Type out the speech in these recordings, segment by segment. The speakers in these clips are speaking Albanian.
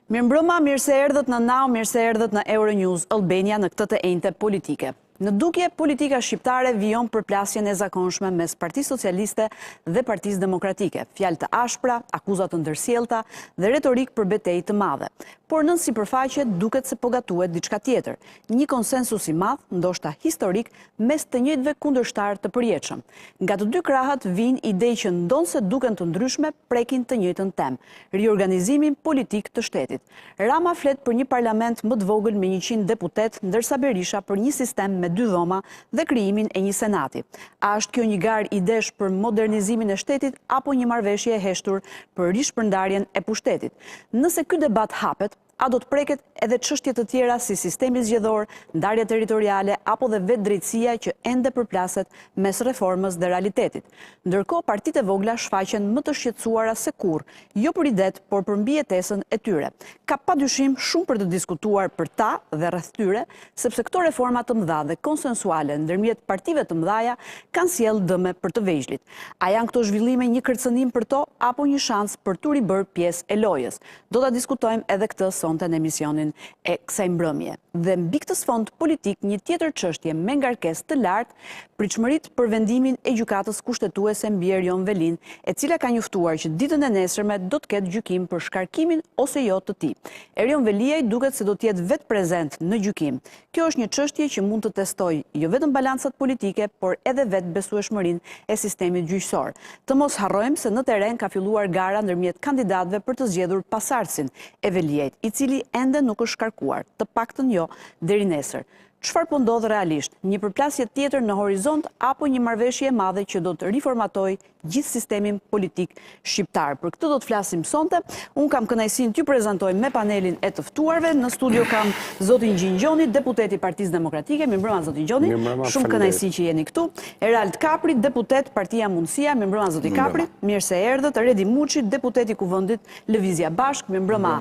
Mirëmbrëma, mirë se erdhët në Now, mirë se erdhët në Euronews Albania në këtë të enjte politike. Në dukje, politika shqiptare vijon përplasjen e zakonshme mes Partisë Socialiste dhe Partisë Demokratike, fjalë të ashpra, akuzat të ndërsjellta dhe retorik për betejë të madhe. Por nën sipërfaqe duket se po gatuhet diçka tjetër, një konsensus i madh, ndoshta historik, mes të njëjtëve kundërshtar të përjetshëm. Nga të dy krahët vijnë ide që ndonse duken të ndryshme, prekin të njëjtën temë, riorganizimin politik të shtetit. Rama flet për një parlament më të vogël me 100 deputet, ndërsa Berisha për një sistem me 2 dhoma dhe krijimin e një senati. A është kjo një garë idesh për modernizimin e shtetit apo një marrëveshje e heshtur për rishpërndarjen e pushtetit? Nëse ky debat hapet, a do të preket edhe çështje të tjera si sistemi zgjedhor, ndarja territoriale apo dhe vetë drejtësia që ende përplaset mes reformës dhe realitetit. Ndërkohë, partitë e vogla shfaqen më të shqetësuara se kurrë, jo për idet, por për mbijetesën e tyre. Ka padyshim shumë për të diskutuar për ta dhe rreth tyre, sepse këto reforma të mëdha dhe konsensuale ndërmjet partive të mëdhaja kanë sjellë dëme për të vegjëlit. A janë këto zhvillime një kërcënim për to apo një shans për t'u ribërë pjesë e lojës? Do ta diskutojmë edhe këtë sonte në emisionin e kësaj mbrëmje. Dhe mbi këtë sfond politik, një tjetër çështje me ngarkesë të lartë, pritshmëritë për vendimin e gjykatës kushtetuese mbi Erion Velin, e cila ka njoftuar që ditën e nesërme do të ketë gjykim për shkarkimin ose jo të tij. Erion Veliaj duket se do të jetë vetë prezent në gjykim. Kjo është një çështje që mund të testojë jo vetëm balancat politike, por edhe vetë besueshmërinë e sistemit gjyqësor. Të mos harrojmë se në terren ka filluar gara ndërmjet kandidatëve për të zgjedhur pasardhësin e Veliajt, i cili ende nuk është shkarkuar, të paktën jo deri nesër. Çfarë po ndodh realisht? Një përplasje tjetër në horizont apo një marrëveshje e madhe që do të riformatojë gjithë sistemin politik shqiptar? Për këtë do të flasim sonte. Unë kam kënaqësinë t'ju prezantoj me panelin e të ftuarve. Në studio kam zotin Gjingjoni, deputet i Partisë Demokratike. Mirëmbrëma zotin Gjoni. Shumë kënaqësi që jeni këtu. Erald Kapri, deputet Partia Mundësia. Mirëmbrëma zoti Kapri. Mirë se erdhët. Redi Muçi, deputet i Kuvendit Lëvizja Bashk. Mirëmbrëma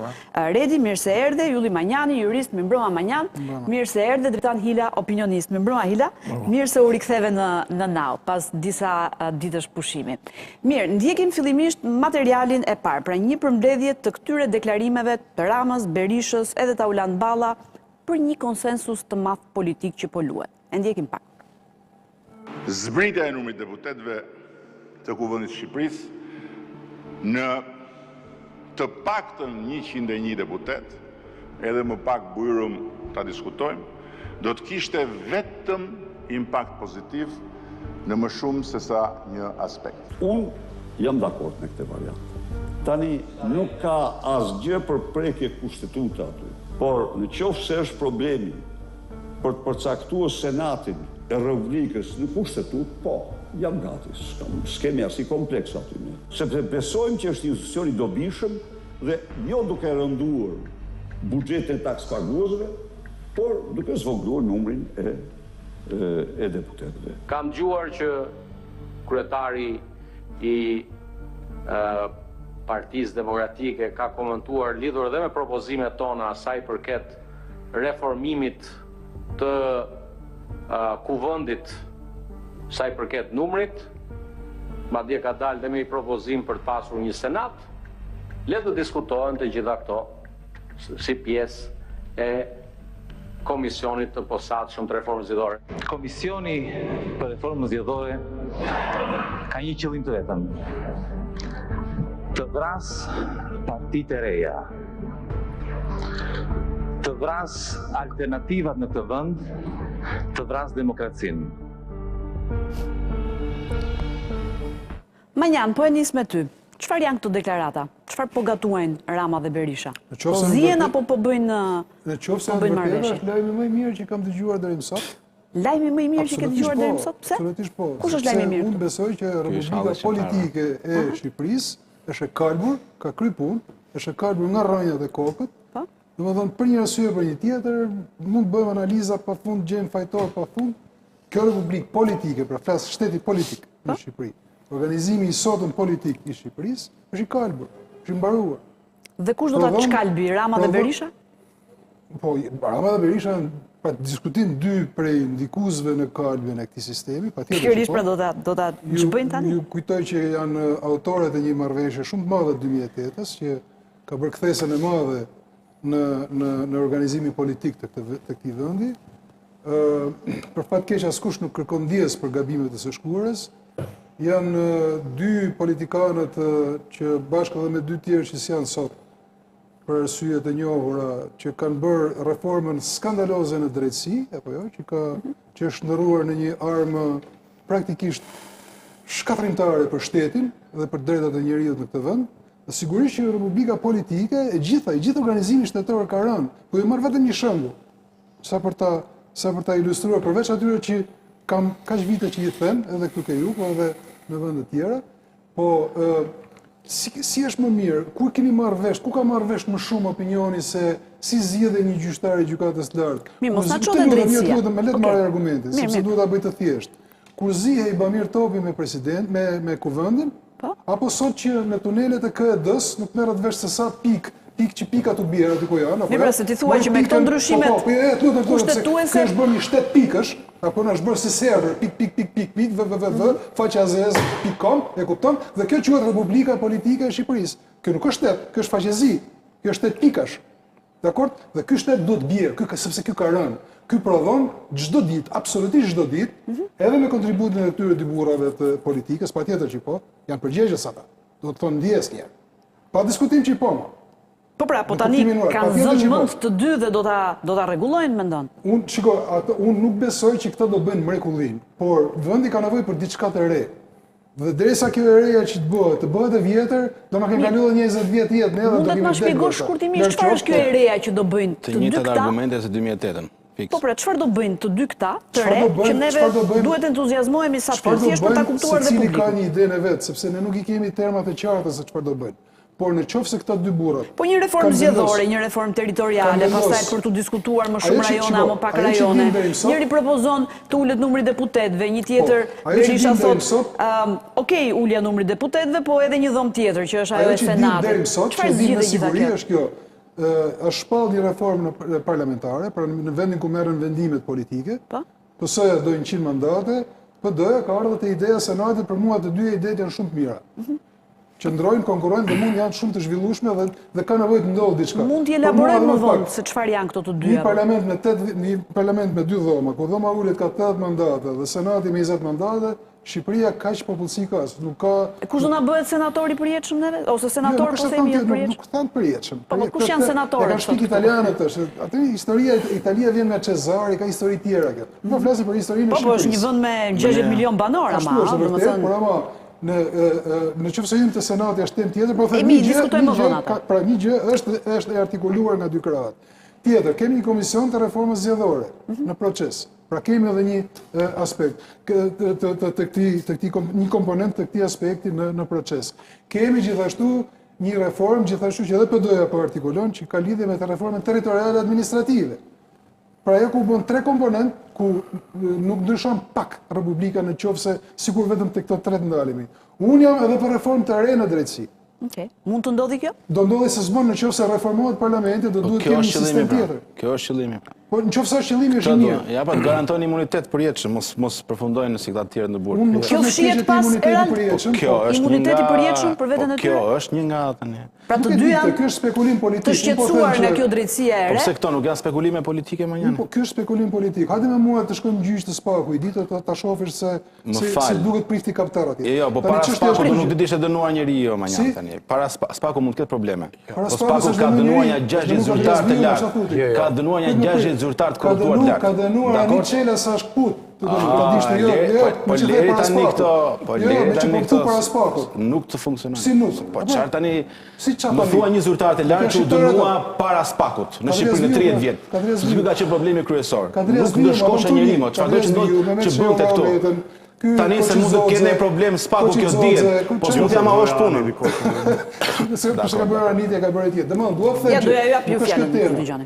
Redi. Mirë se erdhe. Ylli Manjani, jurist. Mirëmbrëma Manjan. Mirë se erdhe. Dritan Hila, opinionist. Mirëmbrëma Hila. Mirë se u riktheve në Now pas disa ditësh pushimi. Mirë, ndjekim fillimisht materialin e parë, pra një përmbledhje të këtyre deklarimeve të Ramës, Berishës, edhe Tauland Balla për një konsensus të madh politik që po luhet. E ndjekim pak. Zbritja e numrit deputetëve të Kuvendit të Shqipërisë në të paktën 101 deputet, edhe më pak bujrum ta diskutojmë, do të kishte vetëm impakt pozitiv në më shumë se sa një aspekt. Unë jam dakord me këtë variant. Tani nuk ka asgjë për prekje kushtetuta aty, por në qoftë se është problemi për të përcaktuar senatin e Republikës në kushtetut, po, jam gati, s'kemi asnjë kompleks aty ne. Sepse besojmë që është një institucion i dobishëm dhe jo duke rënduar buxhetin e takspaguesve, por duke zvogëluar numrin e deputetëve. Kam dëgjuar që kryetari i Partisë Demokratike ka komentuar lidhur edhe me propozimet tona sa i përket reformimit të kuvendit sa i përket numrit, madje ka dalë dhe me një propozim për të pasur një senat. Le të diskutohen të gjitha këto si pjesë e Komisionit të posaçëm të reformës zgjedhore. Komisioni për reformën zgjedhore ka një qëllim të vetëm: të vras partitë e reja, të vras alternativat në këtë vend, të vras demokracinë. Manjan, po e nis me ty. Çfarë janë këto deklarata? Çfarë po gatuajnë Rama dhe Berisha? Po zihen apo po bëjnë marrëveshje? Është lajmi më i mirë që kam dëgjuar deri më sot. Lajmi më i mirë që ke dëgjuar deri më sot? Pse? Absolutisht po. Kush është lajmi i mirë? Unë besoj që Republika Politike e Shqipërisë është e kalbur, ka kry punë, është e kalbur nga rrënjat e kokët. Po. Domethënë për një arsye për një tjetër, mund bëjmë analiza pafund, gjejmë fajtor pafund. Kjo Republikë Politike, pra flas shteti politik në Shqipëri. Organizimi i sotëm politik i Shqipërisë është i kalbur, është i mbaruar. Dhe kush do ta çkalbi, Rama dhe Berisha? Po, Rama dhe Berisha pa diskutim dy prej ndikuesve në kalbjen e këtij sistemi, patjetër. Pikërisht pra do ta çbëjnë tani? Ju kujtoj që janë autorët e një marrëveshje shumë të madhe 2008-s që ka bërë kthesën e madhe në organizimin politik të këtij vendi. Për fat keq askush nuk kërkon ndjes për gabimet e së shkuarës. Janë dy politikanët që bashkë edhe me dy tjerë që janë sot për arsye të njohura që kanë bërë reformën skandaloze në drejtësi, apo jo, që është ndërruar në një armë praktikisht shkatrimtare për shtetin dhe për drejtat e njerëzit në këtë vend. Dhe sigurisht që Republika Politike e gjithë organizimi shtetor ka rënë. Po ju marr vetëm një shembull. Sa për ta ilustruar përveç atyre që kam kaq vite që i them, edhe këtu ke ju, po edhe në vende të tjera, po si është më mirë, ku ka marrë vesh më shumë opinioni se si zgjedhë një gjyqtar i gjykatës së lartë? Mirë, mos na çon drejtësia. Me le të marrë argumente, sepse duhet ta bëj të thjeshtë. Kur zihej Bamir Topi me president, me kuvendin, apo sot që në tunelet e KED-s nuk merret vesh se sa pikat u bjerë aty ku janë. Mirë, se ti thua që me këto ndryshimet kushtetuese kë është bërë një shtet pikësh, apo në është bërë si server, pik, www, faqazes.com, e kupton? Dhe kjo quhet Republika Politike e Shqipërisë. Kjo nuk është shtet, kjo është faqezi, kjo është shtet pikash. Dakor? Dhe ky shtet duhet bjerë, sepse ky ka rënë. Ky prodhon çdo ditë, absolutisht çdo ditë, edhe me kontributin e këtyre dy burrave të politikës, patjetër që po, janë përgjegjës ata. Do të thonë ndjeski janë. Pa diskutim që po. Po pra, po tani kanë zënë mend të dy dhe do ta rregullojnë, mendon? Unë nuk besoj që këta do bëjnë mrekullim, por vendi ka nevojë për diçka të re. Dhe derisa kjo e reja që të bëhet e vjetër, do na kenë kaluar 20 vjet jetë ne edhe do kemi. Mund të na shpjegosh shkurtimisht çfarë është kjo e reja që do bëjnë të dy këta? Të njëjtat argumente se 2008-ën. Po pra, çfarë do bëjnë të dy këta të re që neve duhet entuziazmohemi sa të thjesht për ta kuptuar dhe publikun? Secili ka një idenë vet, sepse ne nuk i kemi termat e qarta se çfarë do bëjnë. Por në qoftë se këta dy burrat. Po një reformë zgjedhore, një reformë territoriale, pastaj për të diskutuar më shumë rajone apo pak rajone. Njëri propozon të ulet numri deputetëve, një tjetër Berisha thotë, "Okej, ulja numri deputetëve, po edhe një dhomë tjetër që është ajo e Senatit." Çfarë zgjidhë gjitha kjo? Është kjo. Është shpall një reformë parlamentare, pra në vendin ku merren vendimet politike. PS-ja do 100 mandate, PD-ja ka ardhur te ideja e Senatit, për mua të dy idetë janë shumë të mira. Qëndrojnë, konkurrojnë dhe mund janë shumë të zhvillueshme dhe ka nevojë të ndodhë diçka. Mund t'i elaborojmë më vonë se çfarë janë këto të dyja. Një parlament me 2 dhoma, ku dhoma ulet ka 80 mandate dhe Senati me 20 mandate, Shqipëria kaq popullsi ka, nuk ka. Kush do na bëhet senator i përjetshëm neve ose senator po themi i përjetshëm? Nuk thanë përjetshëm. Po kush janë senatorët? Ka shpik italianët është. Atë historia Italia vjen nga Cezari, ka histori tjera kjo. Po flasim për historinë e Shqipërisë. Po është një vend me 60 milion banor ama, domethënë. Por ama në qoftë se hym te Senati është temë tjetër, po them pra një gjë është e artikuluar nga dy krahat. Tjetër, kemi një komision të reformës zgjedhore në proces. Pra kemi edhe një aspekt, një komponent të këtij aspekti në proces. Kemi gjithashtu një reformë, gjithashtu që edhe PD-ja po artikulon, që ka lidhje me të reformën territoriale administrative. Pra ajo ku bën 3 komponent, ku nuk ndryshon pak Republika në qoftë se sikur vetëm te këto 3 ndalemi. Unë jam edhe për reformë të re në drejtësi. Okej. Mund të ndodhi kjo? Do ndodhi se s'bën në qoftë se reformohet parlamenti, do duhet kemi një sistem tjetër. Kjo është qëllimi. Po në qoftë se është qëllimi është mirë. Ja pa të garanton imunitet përjetshëm, mos përfundojnë si këta të tjerë në burg. Kjo fshihet pas imuniteti përjetshëm për veten e tyre. Kjo është një nga tani. Pra të dy janë ky është spekulim politik. Të shqetësuar nga kjo drejtësia e re. Po pse këto nuk janë spekulime politike më janë? Po ky është spekulim politik. Hajde me mua të shkojmë në gjyq të Spaku, i ditë ta shohësh se si duhet prifti kaptar atje. Jo, po para Spaku nuk do të ishte dënuar njeriu më janë tani. Para Spaku mund të ketë probleme. Po Spaku ka dënuar një 60 zyrtar të lartë. Ka dënuar një 60 zyrtar të korruptuar të lartë. Ka dënuar Aniçela sa shkput. Po leri tani këto, nuk të funksionojnë. Si nuk? Po çfarë tani? Më thua një zyrtar të lartë që u dënua para Spakut në Shqipëri në 30 vjet. Ky ka qenë problemi kryesor. Nuk ndeshkoshë njeriu, çfarë do që bënte këto? Tani se mund të kenë një problem Spaku kjo dihet, po s'mund t'ja marrësh punën. Se ka bërë Anitja, ka bërë tjetër. Domethënë duhet të them. Ja doja ju jap ju fjalën, dëgjoni.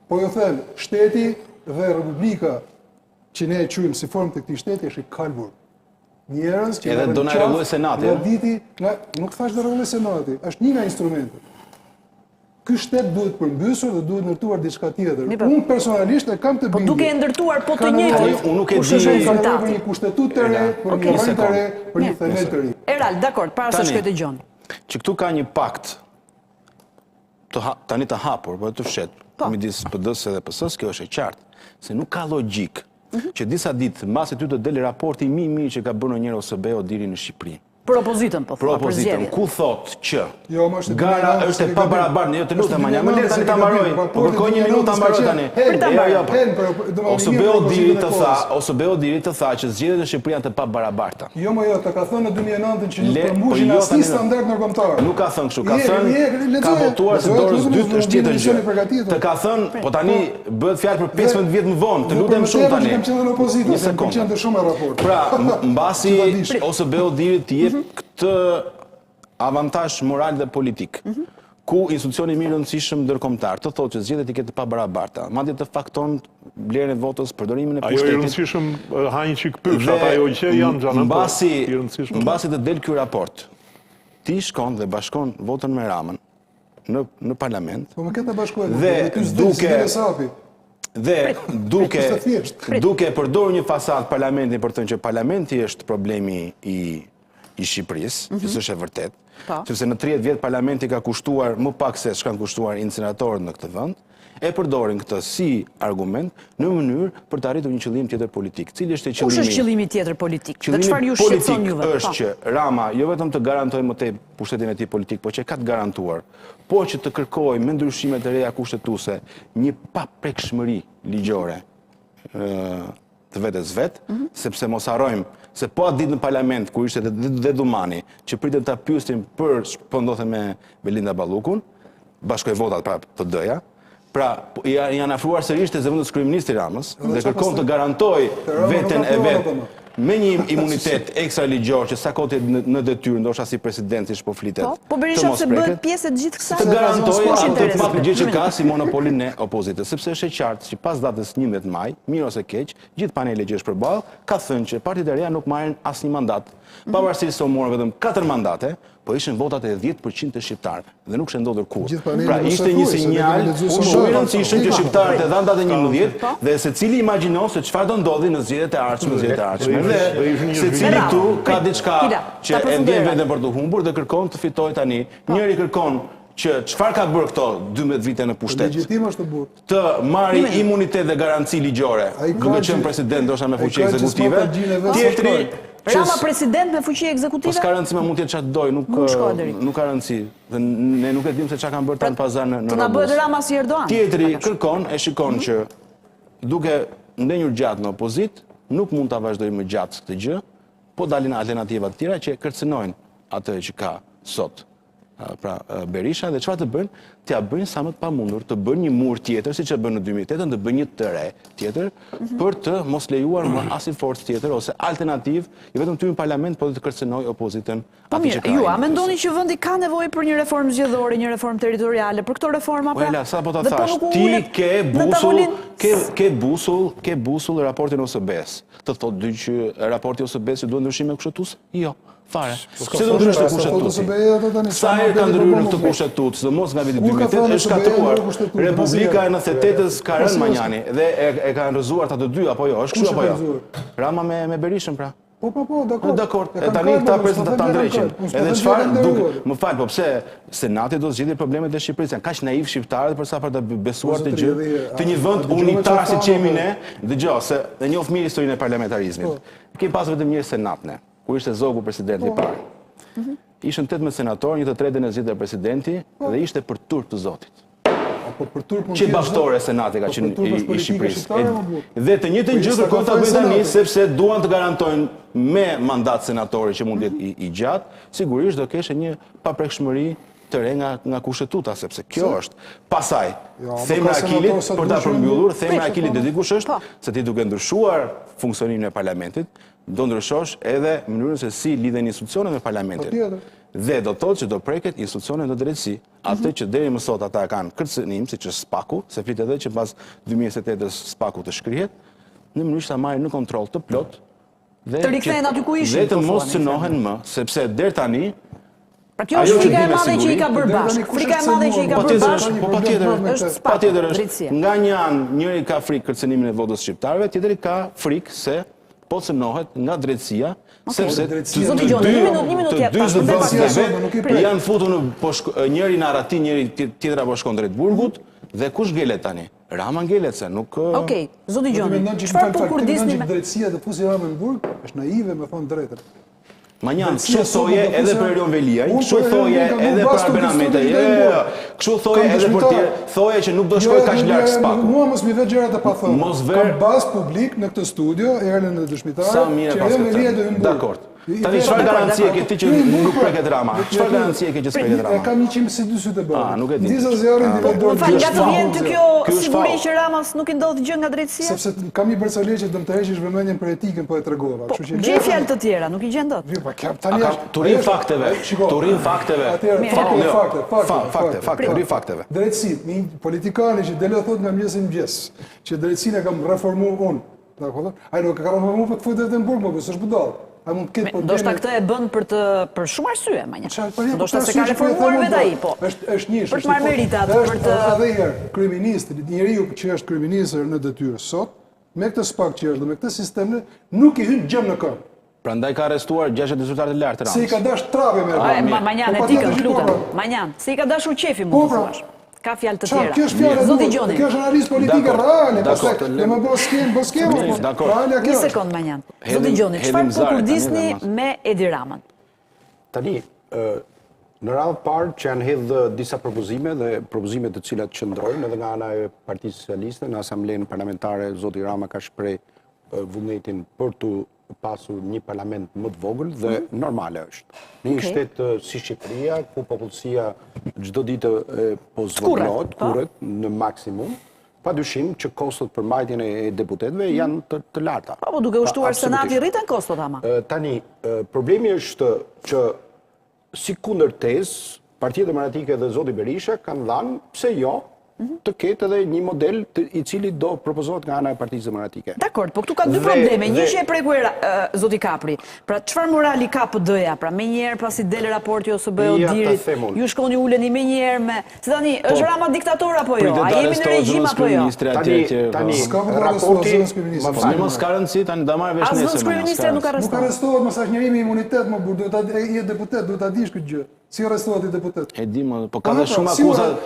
Po ju them, shteti dhe Republika që ne e quajmë si formë të këtij shteti është i kalbur. Njerëz që edhe do na rregulloj Senati. Nuk thash do rregulloj Senati, është një nga instrumentet. Ky shtet duhet përmbysur dhe duhet ndërtuar diçka tjetër. Unë personalisht e kam të bindur. Po duke e ndërtuar po të njëjtën. Unë nuk e di për një kushtetut të re, për një vend të re, për një themel të ri. Erald, dakord, para se shkoj te Gjon. Që këtu ka një pakt tani të hapur, po të fshet, midis PD-s dhe PS-s, kjo është e qartë, se nuk ka logjik që disa ditë mbasi ty të deli raporti më i mirë që ka bërë ndonjëherë OSBE-u deri në Shqipëri. Për opozitën, po, për opozitën, ku thot që gara është e pabarabartë, jo të lutem, më lër tani ta mbaroj, po kërkoj një minutë ta mbaroj tani. OSBE-u diri të tha që zgjedhjet në Shqipëri janë të pabarabarta. Jo, të ka thënë në 2009 që nuk përmbushin asnjë standard ndërkombëtar. Nuk ka thënë kështu, ka thënë ka votuar se dorës dytë është tjetër gjë. Të ka thënë, po tani bëhet fjalë për 15 vjet më vonë, të lutem shumë tani. Një sekondë. Pra, mbasi OSBE-u diri të këtë avantazh moral dhe politik, ku institucioni më i rëndësishëm ndërkombëtar të thotë që zgjedhjet i ketë të pabarabarta, madje të fakton blerjen e votës, përdorimin e pushtetit. Ajo i rëndësishëm hajnë që këpysh, ata jo që janë gjanë, mbasi të del ky raport, ti shkon dhe bashkon votën me Ramën në parlament. Po më këtë bashkuar. Dhe duke përdorur një fasadë parlamentin për të thënë që parlamenti është problemi i Shqipërisë, që është e vërtet, sepse në 30 vjet parlamenti ka kushtuar më pak se ç'kan kushtuar incineratorët në këtë vend, e përdorin këtë si argument në mënyrë për të arritur një qëllim tjetër politik. Cili është qëllimi? Kush është qëllimi tjetër politik? Dhe çfarë ju shqetëson juve? Qëllimi politik është që Rama jo vetëm të garantojë më tej pushtetin e tij politik, por që ka të garantuar, por që të kërkojë me ndryshime të reja kushtetuese një paprekshmëri ligjore të vetes vetë, sepse mos harrojmë se po atë ditë në parlament, kur ishte dhe Dumani, që pritën ta pyesnin për po ndodhte me Belinda Ballukun, bashkoi votat pra PD-ja, pra janë afruar sërish te zëvendës kryeministri Ramës dhe kërkon të garantojë veten e vet me një imunitet ekstra ligjor që sa kohë në detyrë, ndoshta si president siç po flitet. Po Berisha se bëhet pjesë e gjithë kësaj. Të garantojë atë papërgjigje që ka si monopolin e opozitës, sepse është e qartë që pas datës 11 maj, mirë ose keq, gjithë paneli që është përballë ka thënë që partitë e reja nuk marrin asnjë mandat. Pavarësisht se u morën vetëm 4 mandate, po ishin votat e 10% të shqiptarëve dhe nuk shë ndodhur kurrë. Pra ishte një sinjal shumë i rëndësishëm që shqiptarët e dhanë datën 11 dhe secili imagjinon se çfarë do ndodhi në zgjedhjet e ardhshme. Dhe secili këtu ka diçka që e ndjen veten për të humbur dhe kërkon të fitojë tani. Njëri kërkon që çfarë ka bërë këto 12 vite në pushtet. Legjitim është të burr. Të marrë imunitet dhe garanci ligjore, duke qenë president ndoshta me fuqi ekzekutive. Tjetri Rama president me fuqi ekzekutive? Po s'ka rëndësi, mund të jetë çfarë doj, nuk ka rëndësi. Dhe ne nuk e dim se çka kanë bërë tan pazar në Robës. Të na bëhet Rama si Erdogan. Tjetri kërkon e shikon që duke ndenjur gjatë në opozit, nuk mund ta vazhdojë më gjatë këtë gjë, po dalin alternativa të tjera që kërcënojnë atë që ka sot. Pra Berisha dhe çfarë të bëjnë? T'ia bëjnë sa më të pamundur të bëjnë një mur tjetër, siç e bën në 2008, të bëjnë një të re tjetër për të mos lejuar më asnjë forcë tjetër ose alternativë, jo vetëm ty në parlament, por të kërcënojë opozitën aty që ka. Ju a mendoni që vendi ka nevojë për një reformë zgjedhore, një reformë territoriale, për këto reforma pra? Po sa po ta thash, ti ke busull raportin OSBE-s. Të thotë që raporti OSBE-s duhet ndryshime kushtetuese? Jo. Fare. Pse do ndryshoj kushtetuesin? Sa herë ka ndryrë këtë kushtetues, sidomos nga viti 2008 është shkatruar. Republika e 98-s ka rënë Manjani dhe e kanë rrëzuar ta të dy apo jo? Është kështu apo jo? Rama me Berishën pra. Po, dakord. Dakord. E tani këta presin ta ndreqin. Edhe çfarë më fal, po pse Senati do zgjidhë problemet e Shqipërisë? Janë kaq naiv shqiptarët përsa për të besuar të gjë. Të një vend unitar siç jemi ne, dëgjoj se e njoh mirë historinë e parlamentarizmit. Kemi pasur vetëm një senat ne, kur ishte Zogu presidenti i parë. Ishën 18 senatorë, 1/3 e zgjedhur presidenti dhe ishte për turp të Zotit. Që bashkëtore senati ka qenë i Shqipërisë. Dhe të njëjtën gjë kërkon ta bëjnë tani sepse duan të garantojnë me mandat senatori që mund të jetë i gjatë, sigurisht do keshte një paprekshmëri të re nga kushtetuta, sepse kjo është. Pastaj, themra e Akilit për ta përmbyllur, themra e Akilit dhe dikush është se ti duke ndryshuar funksionimin e parlamentit, do ndryshosh edhe mënyrën se si lidhen institucionet me parlamentin. Dhe do thotë që do preket institucionet në drejtësi, atë që deri më sot ata kanë kërcënim, siç është Spaku, se flitet edhe që pas 2028-s Spaku të shkrihet, në mënyrë që ta marrin në kontroll të plot dhe të rikthehen aty ku ishin. Dhe të mos synohen më, sepse deri tani pra kjo është frika e madhe që i ka bërë bashkë. Frika e madhe që i ka bërë bashkë. Po patjetër është. Nga një anë, njëri ka frikë kërcënimin e votës shqiptarëve, tjetri ka frikë se po cënohet nga drejtësia, sepse të Zoti Gjoni, një minutë dy jep. zëvendësve janë futur njëri në Arati, njëri tjetra po shkon drejt Burgut, dhe kush ngelet tani? Rama ngelet se nuk... Okej, Zoti Gjoni, çfarë po kurdisni me... Drejtësia të fusi Rama në Burg është naive me thonë drejtën. Manjan, kështu thoje edhe për Erion Veliaj, kështu thoje edhe për Arben Ahmetaj, kështu thoje edhe për tjerë, thoje që nuk do shkoj kaq larg Spaku. Mua mos mi ve gjërat e pa thënë. Kam bazë publik në këtë studio, erën e dëshmitarë, që Erion Veliaj do hyjë në Burg. Dakord. Tani çfarë garancie ke ti që nuk preket Rama? Çfarë garancie ke që s'preket Rama? E kam 100 sy të bërë. Nuk e di. Disa zjarrin Po dividor. fal, nga të vjen ty kjo siguri që Ramas nuk i ndodh gjë nga drejtësia? Sepse kam një personazh që do të heqësh vëmendjen për etikën, po e tregova. Kështu që gjej fjalë të tjera, nuk i gjen dot. Turin fakteve. Turin fakteve. Fakte, turin fakteve. Drejtësi, një politikani që dele thot nga mëngjes që drejtësinë e kam reformuar unë. Dakor? Ai nuk e ka reformuar për të futur në Burg, po s'është budall. Ai mund të ketë probleme. Ndoshta këtë e bën për shumë arsye, manja. Ndoshta se ka reformuar vetë ai, po. Është një. Për të marrë meritat, për të... Edhe herë, kryeministri, njeriu që është kryeminist në detyrë sot, me këtë SPAK që është dhe me këtë sistem, nuk i hyn gjëm në këmbë. Prandaj ka arrestuar 60 zyrtarë të lartë Ramës. Se i ka dash trape me Manjan, etikën, lutem. Manjan, se i ka dashur qefi, mund të thuash. Ka fjalë të tjera. Kjo është fjalë Zoti Gjoni. Kjo është analizë politike reale, pastaj ne më bëu skemë. Një sekond, Manjan. Zoti Gjoni, çfarë po kurdisni me Edi Ramën? Tani, në radhë parë që janë hedhë disa propozime dhe propozime të cilat qëndrojnë edhe nga ana e Partisë Socialiste në Asamblenë Parlamentare, zoti Rama ka shpreh vullnetin për të pasur një parlament më të vogël dhe normale është. Në një shtet si Shqipëria, ku popullsia çdo ditë po zvogëlohet, kurret në maksimum, padyshim që kostot për mbajtjen e deputetëve janë të larta. Po duke ushtuar Senati rriten kostot ama. Tani, problemi është që si kundërtesë, Partia Demokratike dhe zoti Berisha kanë dhënë pse jo të ketë edhe një model i cili do propozohet nga ana e Partisë Demokratike. Dakor, po këtu ka dy probleme. Një që e prekur zoti Kapri. Pra çfarë morali ka PD-ja? Pra menjëherë pasi del raporti OSBE-u dirit, ju shkoni uleni menjëherë me, se tani është Rama diktator apo jo? A jemi në regjim apo jo? Tani raporti mos ka rëndësi tani da marrë vesh nesër. As kryeministri nuk arrestohet. Nuk arrestohet, mos është njerimi imunitet, më burr, duhet ta jetë deputet, duhet ta dish këtë gjë. Si arrestohet i deputet? E di më, po ka dhe shumë akuza.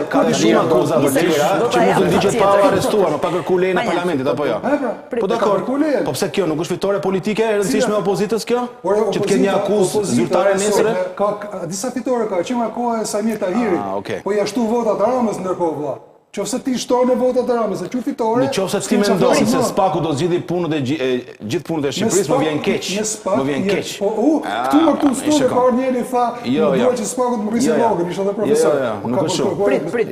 Ka dhe shumë akuza të tjera që mund të ndiqet pa arrestuar, pa kërkuar lejen e parlamentit apo jo. Po dakor. Po pse kjo nuk është fitore politike e rëndësishme e opozitës kjo? Që të ketë një akuzë zyrtare nesër? Ka disa fitore ka, që nga koha e Samir Tahirit. Po ja shtu votat Ramës ndërkohë vëlla. Qofse ti shton në votat e Ramës, e që fitore... Në qofse ti mendon se Spaku do zgjidhë gjithë punët e Shqipërisë, më vjen keq. Më vjen keq. Këtu më këtu studio ka ardhur njëri tha, duhet që Spaku të më rrisë vogël, ishte edhe profesor. Nuk është shumë. Prit,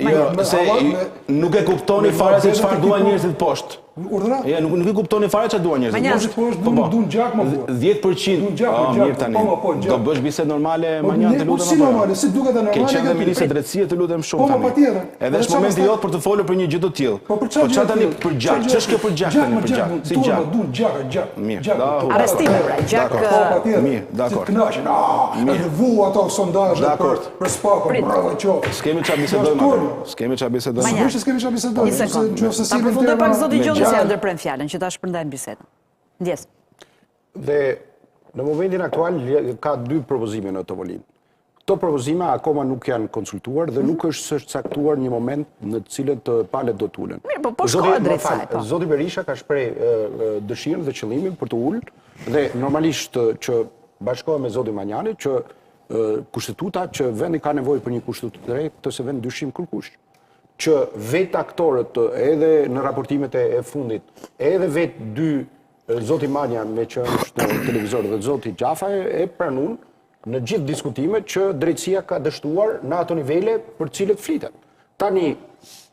nuk e kuptoni fare se çfarë duan njerëzit poshtë. Urdhëra? Ja, nuk e kuptoni fare çfarë duan njerëzit. Duan gjak më vjen. 10%. Mirë tani. Do bësh bisedë normale Manjan, të lutem. Si normale, si duket normale. Ke qenë ministri i drejtësisë, të lutem shumë tani. Po patjetër. Edhe është momenti jot për të folur për një gjë të tillë. Po çfarë tani për gjak? Ç'është kjo për gjak tani për gjak? Si gjak? Duan gjak. Mirë. Arrestime pra, gjak. Po patjetër. Mirë, dakor. Kënaqen. Edhe vu ato sondazhe për Spaku, bravo qof. S'kemi çfarë bisedojmë. S'kemi çfarë bisedojmë. S'kemi çfarë bisedojmë. Ta përfundoj pak zoti Gjoni se ja ndërprem fjalën që ta shpërndajmë bisedën. Ndjes. Dhe në momentin aktual ka dy propozime në tavolinë. Këto propozime akoma nuk janë konsultuar dhe nuk është caktuar një moment në të cilët palët do të ulen. Mirë, po shkohet drejt saj, po. Zoti Berisha ka shpreh dëshirën dhe qëllimin për të ulë dhe normalisht që bashkohet me zotin Manjani që kushtetuta që vendi ka nevojë për një kushtetutë të re, të se vend dyshim kërkush. Që vetë aktorët edhe në raportimet e fundit, edhe vetë dy zoti Manja me që është në televizor dhe zoti Gjafa e pranun në gjithë diskutimet që drejtësia ka dështuar në ato nivele për cilët flitet. Tani,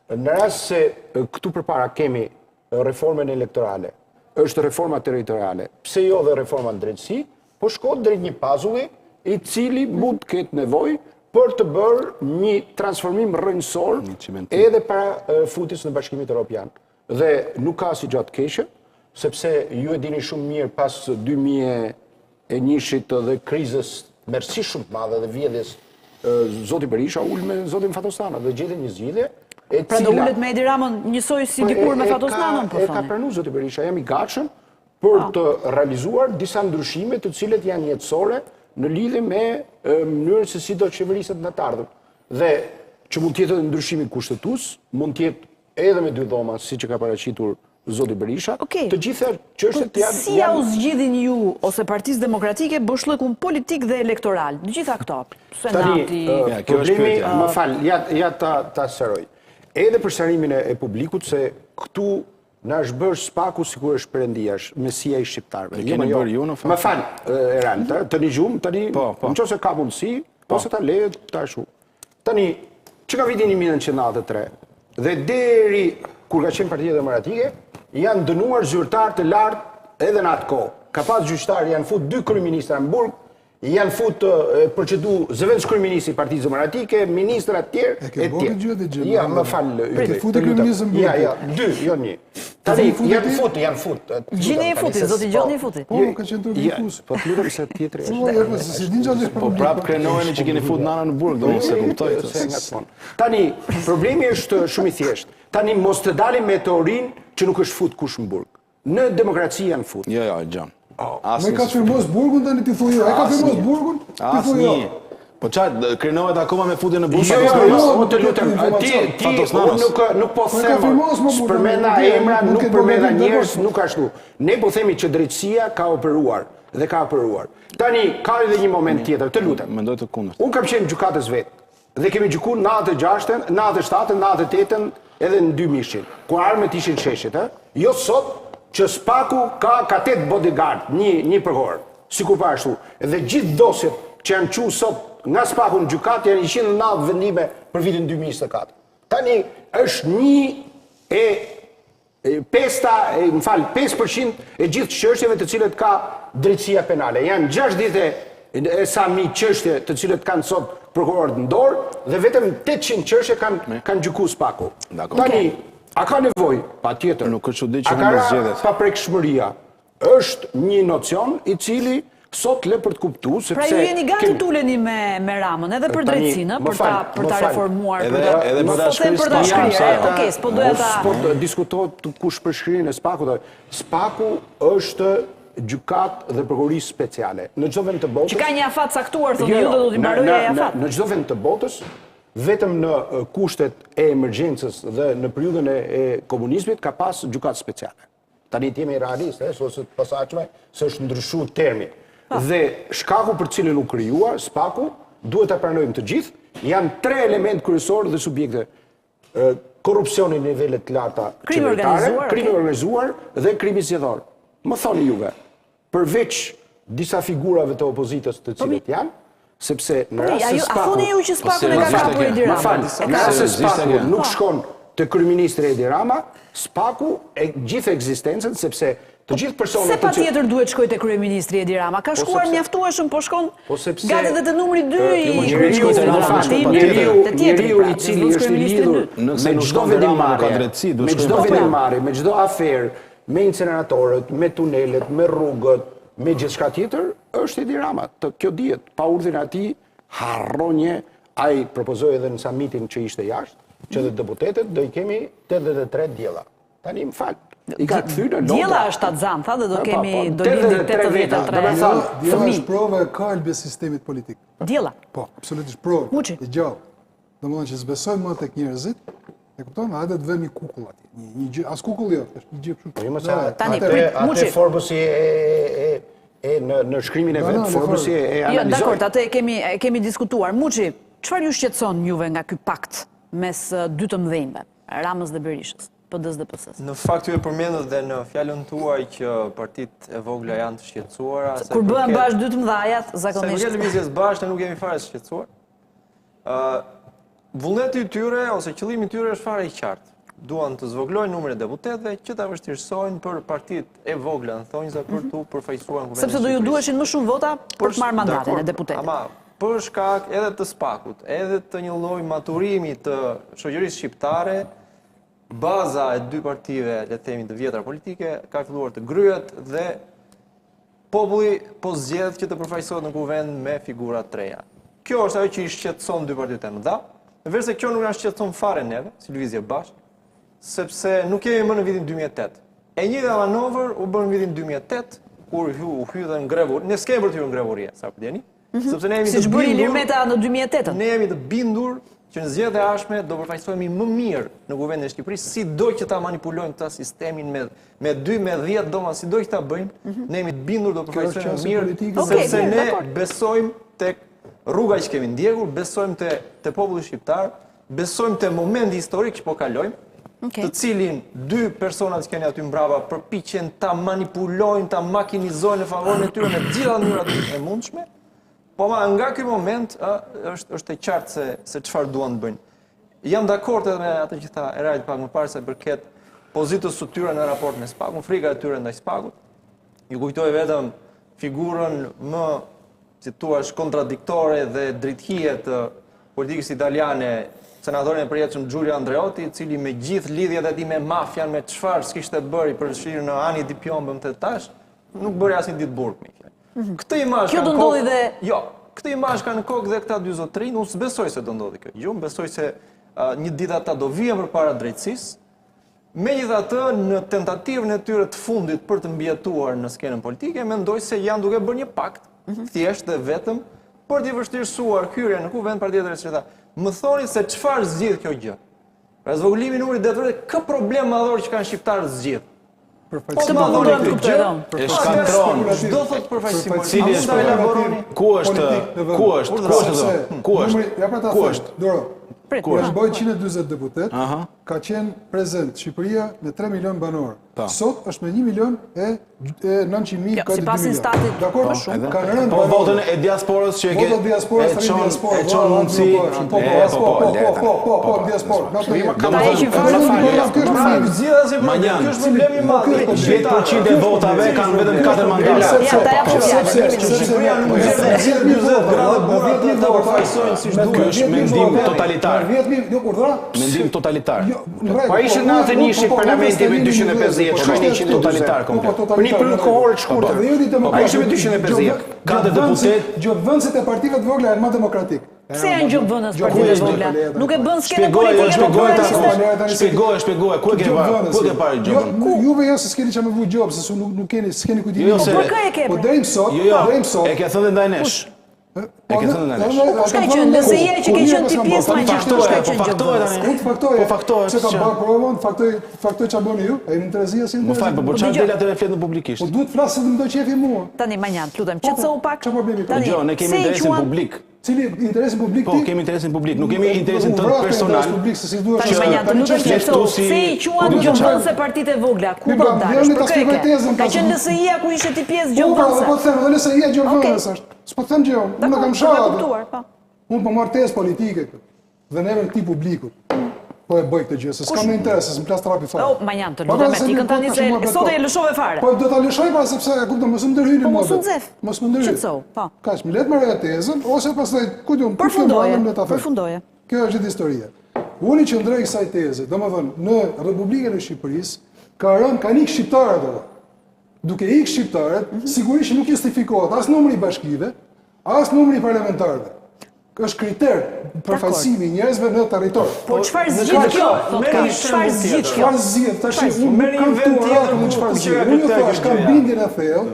në rast se këtu përpara kemi reformën elektorale, është reforma territoriale, pse jo dhe reforma në drejtësi, po shkot drejt një pazulli i cili mund të ketë nevojë për të bërë një transformim rrënjësor edhe para futjes në Bashkimin Evropian. Dhe nuk ka si gjatë keqe, sepse ju e dini shumë mirë pas 2001-shit dhe krizës mersi shumë të madhe dhe vjedhjes zoti Berisha ul me zotin Fatosana dhe gjeti një zgjidhje e cila... Pra do ulet me Edi Ramën njësoj si dikur me Fatosanën, po thoni. E thoni. ka pranuar zoti Berisha, jam i gatshëm për të realizuar disa ndryshime të cilet janë jetësore në lidhje me mënyrën se si do të qeveriset në të ardhmen. Dhe që mund tjetë ndryshimi kushtetues, mund tjetë edhe me 2 dhoma, si që ka paraqitur zoti Berisha, të gjitha çështjet janë... Si ja u zgjidhin ju, ose Partisë Demokratike, boshllëkun politik dhe elektoral? Në gjitha këto, senati... Problemi, më fal, ja ta sqaroj. Edhe për shërimin e publikut, se këtu na është bërë spaku sikur është Perëndiash, Mesia i shqiptarëve. Keni bërë ju në fakt? Më fal, Eran, tani gjumë, tani nëse ka mundësi, ose ta lejet ta shu. Tani, që ka vitin 1993, dhe deri kur ka qenë Partia Demokratike, janë dënuar zyrtar të lartë edhe në atë kohë. Ka pas gjyqtarë, janë fut 2 kryeministra në burg, janë fut procedu zëvendës kryeministri i Partisë Demokratike, ministra të tjerë e tjerë. Ja, më fal. Ke futë kryeministrin në burg? Ja, 2, jo 1. Tani janë fut. Gjini i futi, zoti Gjoni i futi. Po, ka qenë turnikus. Po të lutem se tjetri është. Po prapë krenoheni që keni fut nana në burg, do se kuptoj. Tani, problemi është shumë i thjeshtë. Tani mos të dalim me teorinë që nuk është fut kush në burg. Në demokraci janë fut. Jo, Gjan. Me ka firmos burgun tani ti thuj jo. E ka firmos burgun? Ti thuj jo. Po çfarë krenohet akoma me futjen në burg? Jo, të lutem. Ti nuk po them. Përmenda emra, nuk përmenda njerëz, nuk ashtu. Ne po themi që drejtësia ka operuar dhe ka operuar. Tani ka edhe një moment tjetër, të lutem. Mendoj të kundërt. Unë kam qenë gjykatës vet. Dhe kemi gjykuar 96-ën, 97-ën, 98-ën edhe në 2000-shin. Kur armët ishin sheshit, jo sot që spaku ka 8 bodyguard, një për orë, sikur pa ashtu. Dhe gjithë dosjet që janë qu sot nga spaku në gjykat janë 109 vendime për vitin 2024. Tani është 5% e gjithë çështjeve të cilët ka drejtësia penale. Janë 60 e sa mi çështje të cilët kanë sot prokurorët në dorë dhe vetëm 800 çështje kanë gjykuar spaku. Tani a ka nevojë? Patjetër. Nuk është çudi që mund të zgjedhet. Paprekshmëria është një nocion i cili sot le për të kuptuar sepse pra ju jeni gati tuleni me Ramën edhe për drejtsinë, për ta reformuar, edhe për ta shkruar. Okej, s'po doja ta diskutohet kush për shkrirjen e Spakut. Spaku është gjykat dhe prokurori speciale. Në çdo vend të botës. Që ka një afat caktuar, thonë ju do t'i mbarojë ai afat. Në çdo vend të botës, vetëm në kushtet e emergjencës dhe në periudhën e komunizmit ka pas gjykat speciale. Tani jemi realistë, ose të posaçme, se është ndryshuar termi. Dhe shkaku për cilën u krijuar spaku, duhet ta pranojmë të gjithë, janë 3 elementë kryesorë dhe subjekte. Korrupsioni në nivele të larta qeveritare, krimi organizuar dhe krimi zgjedhor. Më thoni juve, përveç disa figurave të opozitës të cilët janë, sepse në rast se spaku... A thoni ju që spaku e ka kapur Edi Rama? Në rast se spaku nuk shkon të kryeministri Edi Rama, spaku e gjithë ekzistencën, sepse të gjithë personat... Se pa tjetër duhet shkoj të kryeministri Edi Rama? Ka shkuar mjaftueshëm, po shkon gati dhe të numri 2 i kryeministrit Rama. Njeriu i cili është i lidhur me çdo vendimmarrje, me çdo aferë, me inceneratorët, me tunelet, me rrugët, me gjithçka tjetër, është Edi Rama. Kjo dihet, pa urdhrin e tij harronje, ai propozoi edhe në samitin që ishte jashtë, që dhe deputetët do i kemi 83 diella. Tani më fal. I ka kthyer në Diella është atë tha dhe do lindi 83 Diella është provë e kalbes sistemit politik. Diella? Po, absolutisht provë. Muçi. E gjallë. Domethënë që s'besojmë më tek njerëzit, e kupton? Hajde të vëmë kukull atje. Një gjë, as kukull jo, është një gjë kështu. Tani Muçi. Forbusi në shkrimin e vet, Forbusi e analizoi. Jo, dakor, atë kemi diskutuar. Muçi, çfarë ju shqetëson juve nga ky pakt mes dy të mëdhenjve, Ramës dhe Berishës? PDS-PS. Në fakt ju e përmendët dhe në fjalën tuaj që partitë e vogla janë të shqetësuara. Kur bëhen bashkë dy të mëdhajat, zakonisht. Se në lëvizjes bashkë ne nuk jemi fare të shqetësuar. Vullneti i tyre ose qëllimi i tyre është fare i qartë. Duan të zvoglojnë numrin e deputetëve që ta vështirësojnë për partitë e vogla, në thonjza për tu përfaqësuar në Kuvendin. Sepse do ju duheshin më shumë vota për të marrë mandatin e deputetëve. Ama për shkak edhe të spakut, edhe të një lloj maturimi të shoqërisë shqiptare, baza e dy partive, le të themi të vjetra politike, ka filluar të gryhet dhe populli po zgjedh që të përfaqësohet në kuvend me figura të reja. Kjo është ajo që i shqetëson dy partitë e mëdha, ndërsa kjo nuk na shqetëson fare neve, si lëvizje bashkë, sepse nuk jemi më në vitin 2008. E njëjta manovër u bën në vitin 2008, kur u hytën në grevur. Ne s'kemi për të hyrë në grevuri, sa për djeni. Sepse ne jemi të Siç bëri Ilir bindur, Meta në 2008. ne jemi të bindur që në zgjedhjet e ardhshme do përfaqësohemi më mirë në kuvendin e Shqipërisë, sido që ta manipulojmë këtë sistemin me 2 me 10 doma, sido që ta bëjmë, ne jemi të bindur do përfaqësohemi më mirë, sepse ne besojmë tek rruga që kemi ndjekur, besojmë te populli shqiptar, besojmë te momenti historik që po kalojmë, të cilin 2 personat që keni aty mbrapa përpiqen ta manipulojnë, ta makinizojnë në favorin e tyre në gjitha mënyrat e mundshme. Po nga ky moment është e qartë se çfarë duan të bëjnë. Jam dakord edhe me atë që tha Erajt pak më parë se përket pozitës së tyre në raport me SPAK-un, frika e tyre ndaj SPAK-ut. Ju kujtoj vetëm figurën më, si thua, kontradiktore dhe drejthije të politikës italiane, senatorin e përjetshëm Giulio Andreotti, i cili me gjithë lidhjet e tij me mafian, me çfarë s'kishte bëri për shirë në ani di pjombëm të tash, nuk bëri asnjë ditë burg me kjo. Këtë imazh Kjo do ndodhi dhe jo, këtë imazh kanë në kokë dhe këta 2 zotërinj, unë s'besoj se do ndodhi kjo. Jo, unë besoj se një ditë ata do vihen përpara drejtësisë. Megjithatë, në tentativën e tyre të fundit për të mbijetuar në skenën politike, mendoj se janë duke bërë një pakt, thjesht dhe vetëm për t'i vështirësuar hyrjen në kuvend Partia Drejtësisë. Më thoni se çfarë zgjidh kjo gjë. Pra zvogëlimi i numrit detyrat, kë problem madhor që kanë shqiptarët zgjidh. Këtë po mundon të kuptoj. E shkatron. Çdo thotë përfaqësim. Cili është? Ku është? Doro. Kur është bëjë 140 deputet, ka qenë prezent Shqipëria me 3 milion banor. Sot është me 1 milion e 900.000 ka 2 milion. Dakor? Ka rënë po votën e diasporës që e çon mundsi. Po, diasporë. Ata heqin fare. Kjo është problemi i madh. 10% e votave kanë vetëm 4 mandate. Ja, ata japin fjalë. Shqipëria nuk zgjedh 20 gradë burrat të përfaqësojnë siç duhet. Ky është mendim totalitar. Mendim totalitar. Po ishte në atë nishi parlamenti me 250, totalitar komplet. Po një periudhë kohore të shkurtër. Ai ishte me 250. Ka të deputet, gjobvendësit e partive të vogla janë më demokratik. Pse janë gjobvendës partitë të vogla? Nuk e bën skenën politike. Shpjegoj. Ku e ke parë gjobën? Juve jo se s'keni çfarë më vuj gjob, se s'keni kujtim. Po kë e ke? Po deri më sot. E ke thënë ndaj nesh. E ke thënë ndaj nesh. Po shka qenë, nëse je që ke qenë ti pjesë më gjithë, shka qenë gjobvendës. Unë të faktoja. Se ka bërë provën, faktoj çfarë bëni ju? Ai më interesia si më fal, po çfarë del atë flet në publikisht? Po duhet flas se më do qefi mua. Tani Manjan, lutem, qetësou pak. Çfarë problemi ka? Jo, ne kemi interesin publik. Cili interesin publik ti? Po, kemi interesin publik, nuk kemi interesin tënd personal. Tani Manjan, të lutem qetësou, se i quan gjobvendëse partitë e vogla, ku do dalësh? Për kë e ke? Ka qenë LSI-a ku ishte ti pjesë gjobvendëse. Po them, LSI-a gjobvendës është. S'po them gjë, unë më kam shahur. Unë po marr tezë politike këtu. Dhe neve këtij publikut. Po e bëj këtë gjë, se s'kam interes, se m'plas trapi fare. O, Manjan, të lutem, ti kënd tani se sot e lëshove fare. Po do ta lëshoj pa sepse e kupton, mos më ndërhyjni mua. Mos u nxef. Mos më ndërhyj. Qetësou, po. Kaç, më le të marrë tezën ose pastaj ku diun, përfundoje. Kjo është historia. Unë që ndrej kësaj teze, domethënë në Republikën e Shqipërisë ka ikë shqiptarët ato. Duke ikë shqiptarët, sigurisht nuk justifikohet as numri i bashkive, as numri i parlamentarëve. Është kriter përfaqësimi i njerëzve në territor. Po çfarë zgjidh kjo? Çfarë zgjidh kjo? Çfarë zgjidh? Tash unë kam tjetër mund çfarë zgjidh. Unë thash kam bindjen e thellë,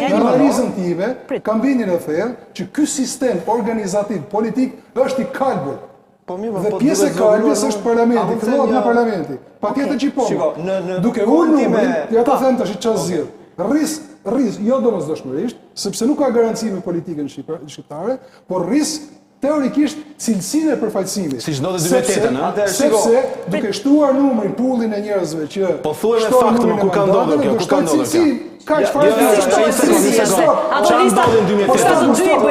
në analizën time, kam bindjen e thellë që ky sistem organizativ politik është i kalbur. Dhe pjesë e kalbjes është parlamenti, fillohet nga parlamenti. Patjetër që po. Duke unë numrin, ja ta them tash çfarë zgjidh. Rris, jo domosdoshmërisht, sepse nuk ka garanci me politikën shqiptare, por rris teorikisht cilësinë e përfaqësimit. Siç ndodhet 2008-ën, ëh? Sepse duke shtuar numrin, pullin e njerëzve që po thuaj me fakte më ku ka ndodhur kjo, ku ka ndodhur kjo. Ka çfarë Çfarë ndodhi në 2008?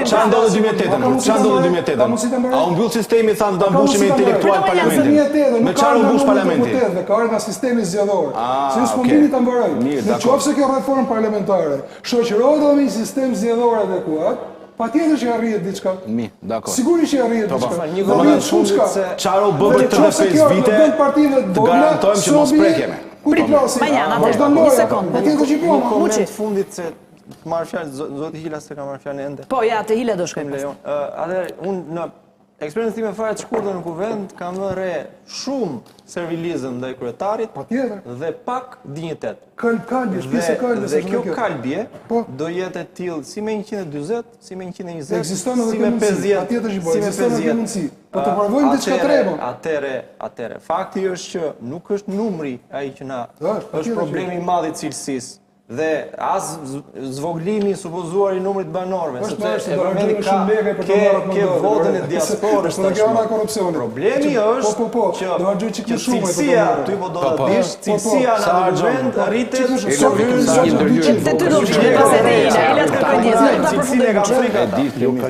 Çfarë ndodhi në 2008? Çfarë ndodhi në 2008? A u mbyll sistemi thanë do ta mbushim me intelektual parlamentin? Me çfarë u mbush parlamenti? Ka ardhur nga sistemi zgjedhor. Si s'po mbini ta mbaroj. Nëse kjo reformë parlamentare shoqërohet edhe me një sistem zgjedhor adekuat, patjetër që arrihet diçka. Dakor. Sigurisht që arrihet diçka. Një moment fundit se çfarë u bë për 35 vite, të garantojmë që mos prekemi. Manjana, një sekond. Një moment fundit se të marrë fjalë, zoti Hila se ka marrë fjalën ende. Po, ja, te Hila do shkojmë. Atëherë, unë Eksperiencë time fare të shkurtër në kuvend kam vënë re shumë servilizëm ndaj kryetarit dhe pak dinjitet. Kalbje, shpjesë e kalbjes. Dhe kjo kalbje do jetë e tillë si me 140, si me 120, ekziston edhe kjo mundësi. Patjetër që bëhet, ekziston edhe kjo mundësi. Po të provojmë diçka tjetër. Atëre, fakti është që nuk është numri ai që na është problemi i madh i cilësisë. Dhe as zvoglimi supozuar i numrit banorëve, sepse Evropi ke votën e diasporës tashmë. Problemi është që cilësia, ty po do ta dish, cilësia në argument rritet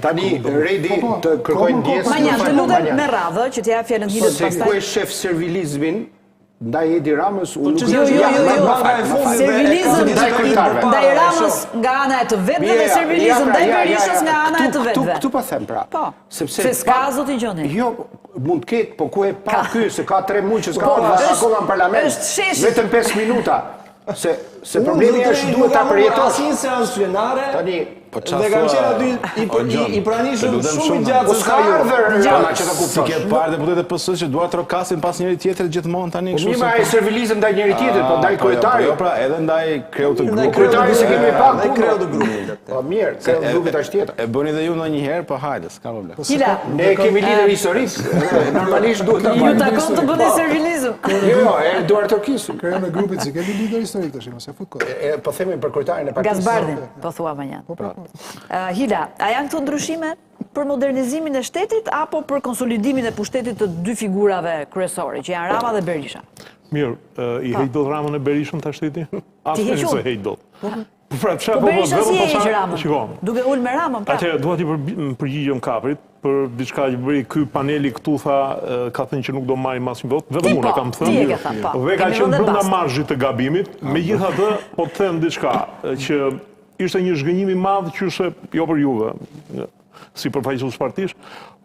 tani Redi të kërkojnë ndjesë. Manjan, të lutem me radhë që t'ja fjalën hitet pastaj. Se ku e shef servilizmin ndaj Edi Ramës, servilizëm ndaj Ramës nga ana e të vetëve dhe servilizëm ndaj Berishës nga ana e të vetëve. Këtu pa them pra. Se s'ka zoti Gjoni. Jo, mund të ketë, po ku e pa ky, se ka 3 muaj që s'ka akoma në parlament. Vetëm 5 minuta. Se problemi është duhet ta përjetosh. Asin seancë plenare. Tani dhe kam qenë aty i pranishëm shumë i gjatë se ka ardhur që ta kuptosh. Si ke parë deputetët e PS-së që duan të trokasin pas njëri tjetrit gjithmonë tani kështu. Mirë, ai servilizëm ndaj njëri tjetrit, po ndaj kryetarit. Jo, pra, edhe ndaj kreut të grupit. Kryetari se kemi pak punë. Kreut të grupit. Po mirë, kreut të grupit është tjetër. E bëni edhe ju ndonjëherë, po hajde, s'ka problem. Kila, ne kemi lidhje historike. Normalisht duhet ta ju takon të bëni servilizëm. Jo, e duar të kisim. Kreut në grupit si kemi lidhje historike tash, mos e fut kot. Po themi për kryetarin e partisë. Gazbardin, po thua më janë. Hila, a janë këto ndryshime për modernizimin e shtetit apo për konsolidimin e pushtetit të dy figurave kryesore, që janë Rama dhe Berisha? Mirë, i hejt do të Ramën e Berishën të ashteti? Ti heq se hejt do. Po Berisha si e heq Ramën? Duke ullë me Ramën, pra? Atëherë, duhet i përgjigjëm kaprit, për diçka që bëri ky paneli këtu tha, ka thënë që nuk do marrim asnjë votë, vetëm unë kam thënë. Dhe ka qenë brenda marzhit të gabimit, megjithatë, po të them diçka që ishte një zhgënjim i madh qyse jo për juve, si përfaqësues partish,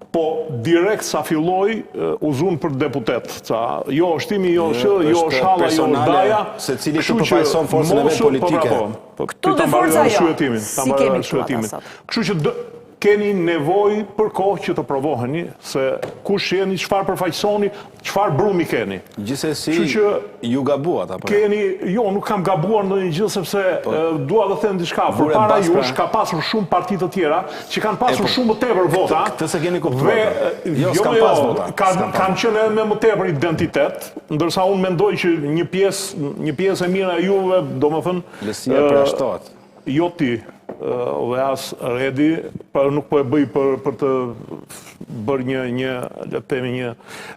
po direkt sa filloi u zun për deputet. Jo shtimi, jo shalla, jo daja, secili të përfaqëson forcën e vet politike. Këtu të forca jo. Kështu që keni nevojë për kohë që të provoheni se kush jeni, çfarë përfaqësoni, çfarë brumi keni. Gjithsesi ju gabuat apo? Jo, nuk kam gabuar ndonjë gjë sepse dua të them diçka. Përpara jush ka pasur shumë parti të tjera që kanë pasur shumë më tepër vota. Këtë se keni kuptuar. Jo, s'kan pas vota. Kanë qenë edhe me më tepër identitet, ndërsa unë mendoj që një pjesë e mirë e juve, domethënë, lesia përshtohet. Jo ti, dhe as Redi, nuk po e bëj për të bërë një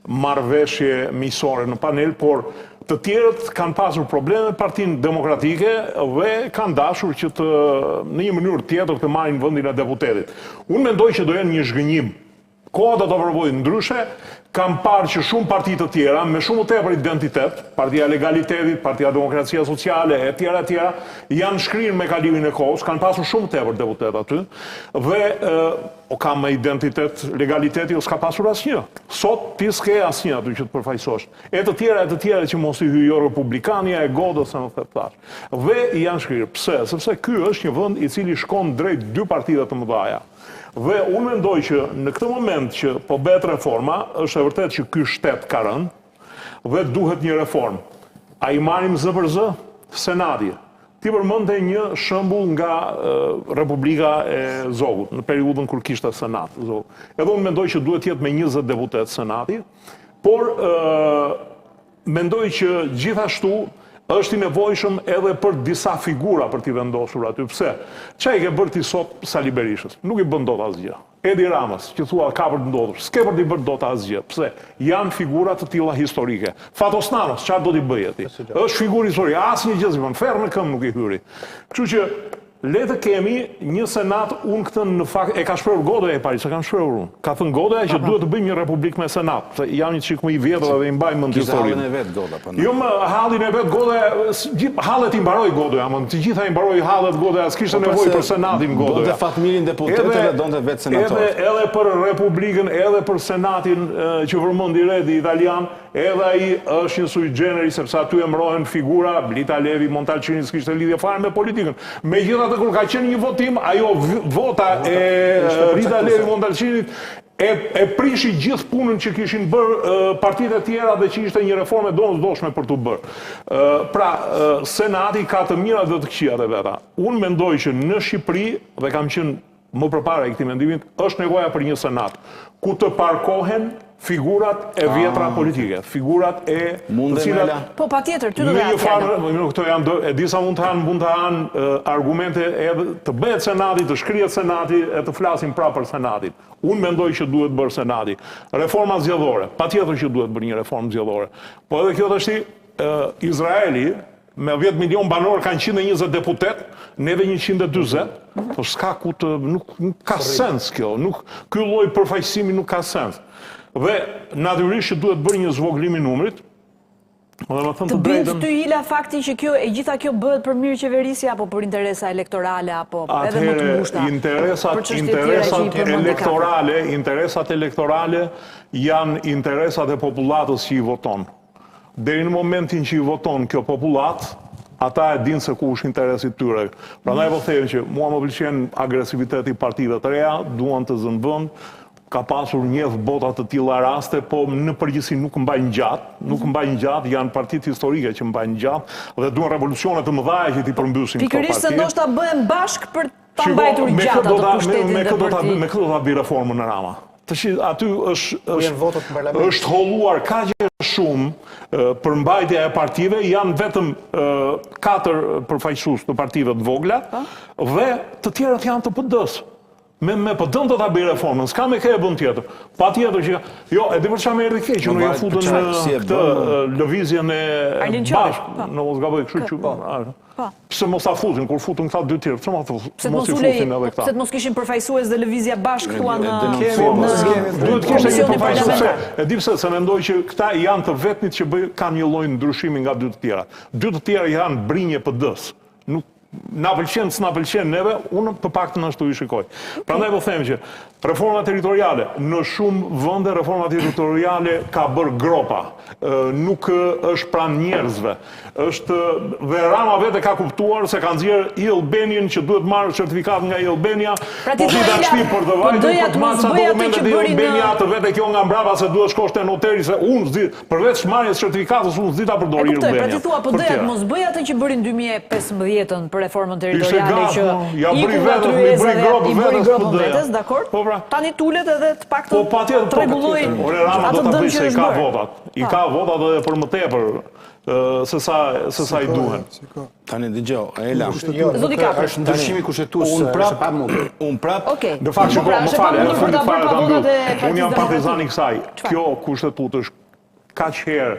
marrëveshje miqësore në panel, por të tjerët kanë pasur probleme me Partinë Demokratike dhe kanë dashur që në një mënyrë tjetër të marrin vendin e deputetit. Unë mendoj që do jenë një zhgënjim. Koha do të provojë ndryshe. Kam parë që shumë parti të tjera, me shumë të tepër identitet, Partia Legalitetit, Partia Demokracia Sociale, e tjera, janë shkrirë me kalimin e kohës, kanë pasur shumë të tepër deputet aty, dhe ka me identitet, legaliteti, o s'ka pasur asnjë. Sot, ti s'ke asnjë aty që të përfaqësosh. E të tjera që mos i hyjo Republikania, e godës, në të thash. Dhe janë shkrirë. Pse? Sepse ky është një vend i cili shkon drejt dy partive të mëdhaja. Dhe unë mendoj që në këtë moment që po bëhet reforma, është e vërtet që ky shtet ka rënë dhe duhet një reformë. A i marrim zë për zë? Senati. Ti përmendte një shembull nga Republika e Zogut, në periudhën kur kishte senat. Edhe unë mendoj që duhet jetë me 20 deputet senati, por mendoj që gjithashtu është i nevojshëm edhe për disa figura për t'i vendosur aty. Pse? Çfarë ke bërë ti sot Sali Berishës? Nuk i bën dot asgjë. Edi Ramës, që thua ka për të ndodhur, s'ke për t'i bërë dot asgjë. Pse? Janë figura të tilla historike. Fatosnanos, çfarë do t'i bëjë ti? Është figurë historike, asnjë gjë s'bën, ferr në këmbë nuk i hyri. Kështu që le të kemi një senat, unë këtë në fakt, e ka shprehur Godoja e pari, se kam shprehur unë. Ka thënë Godoja që duhet të bëjmë një republikë me senat, se jam një çik më i vjetër dhe i mbaj mend historinë. Hallin e vet Goda, po. Jo më hallin e vet Godoja, hallet i mbaroi Godoja, më të gjitha i mbaroi hallet Godoja, s'kishte nevojë për senatin Godoja. Donte fatmirin deputetë dhe donte vetë senatorë. Edhe për republikën, edhe për senatin që përmendi Redi italian, edhe ai është një sui generis sepse aty emërohen figura, Blita Levi, Montalcini s'kishte lidhje fare me politikën. Megjithatë kur ka qenë një votim, ajo vota e Rita Levi Montalcinit e prishi gjithë punën që kishin bërë partitë e tjera dhe që ishte një reforme domosdoshme për të bërë. Pra, Senati ka të mirat dhe të këqijat e veta. Unë mendoj që në Shqipëri, dhe kam qenë më përpara e këtij mendimit, është nevoja për një Senat, ku të parkohen figurat e vjetra politike, figurat e të cilat... Po, patjetër, ty do të Këto janë, e disa mund të hanë argumente edhe të bëhet Senati, të shkrihet Senati, e të flasim pra për Senatit. Unë mendoj që duhet bërë Senati. Reforma zgjedhore, patjetër që duhet bërë një reformë zgjedhore. Po edhe kjo të shti, Izraeli, me 10 milion banor kanë 120 deputet, neve 120, po s'ka ku të... Nuk ka sens kjo, ky lloj përfaqësimi nuk ka sens. Dhe natyrisht që duhet bërë një zvoglim i numrit. Të bind ty Ila fakti që gjitha kjo bëhet për mirë qeverisje apo për interesa elektorale apo edhe më të ngushta? Interesat elektorale janë interesat e popullatës që i voton. Deri në momentin që i voton kjo popullat, ata e dinë se ku është interesi tyre. Prandaj po them që mua më pëlqen agresiviteti i partive të reja, duan të zënë vend. Ka pasur njëf botat të tilla raste, po në përgjithësi nuk mbajnë gjatë, janë partitë historike që mbajnë gjatë dhe duan revolucione të mëdha që t'i përmbysin këto parti. Pikërisht se ndoshta bëhen bashkë për ta mbajtur gjatë ato pushtetin dhe parti. Me këtë do ta bëj reformën në Rama. Aty është holluar kaq shumë për mbajtja e partive, janë vetëm 4 përfaqësues të partive të vogla dhe të tjerat janë të PD-s. Me PD-n do ta bëj reformën, s'ka me kë e bën tjetër. Patjetër që jo, e di për çfarë më erdhi keq, unë ju futën në këtë lëvizjen e bashkë, në mos gaboj kështu që. Pse mos ta futin kur futën këta 2 tjerë, pse mos i futin edhe këta? Pse të mos kishin përfaqësues dhe lëvizja bashkë këtu në duhet kishte një përfaqësues. E di pse, se mendoj që këta janë të vetmit që kanë një lloj ndryshimi nga 2 të tjera. 2 të tjera janë brinje PD-s. Na pëlqen, s'na pëlqen neve, unë të paktën ashtu i shikoj. Prandaj po them që reforma territoriale, në shumë vende reforma territoriale ka bërë gropa, nuk është pranë njerëzve. Dhe Rama vetë ka kuptuar se ka nxjerr i Albanian që duhet marrë certifikat nga i Albania, po ti ta shpi për të vajtur për të marrë sa dokumente të Albania të vetë kjo nga mbrapa se duhet shkosh te noteri se unë s'di, përveç marrjes certifikatës unë s'di ta përdor i Albania. Pra ti thua PD-ja mos bëj atë që bërin 2015-ën për reformën territoriale që i bëri grupën vetes, dakor? Tani tulet edhe të paktën të rregulloj atë dëm që është bërë. I ka votat edhe për më tepër se sa i duhen. Tani dëgjoj, Ela. Është ndryshimi kushtetues është pa mundur. Unë prap. Në fakt që më falë, unë jam partizan i kësaj. Kjo kushtetutë është kaq herë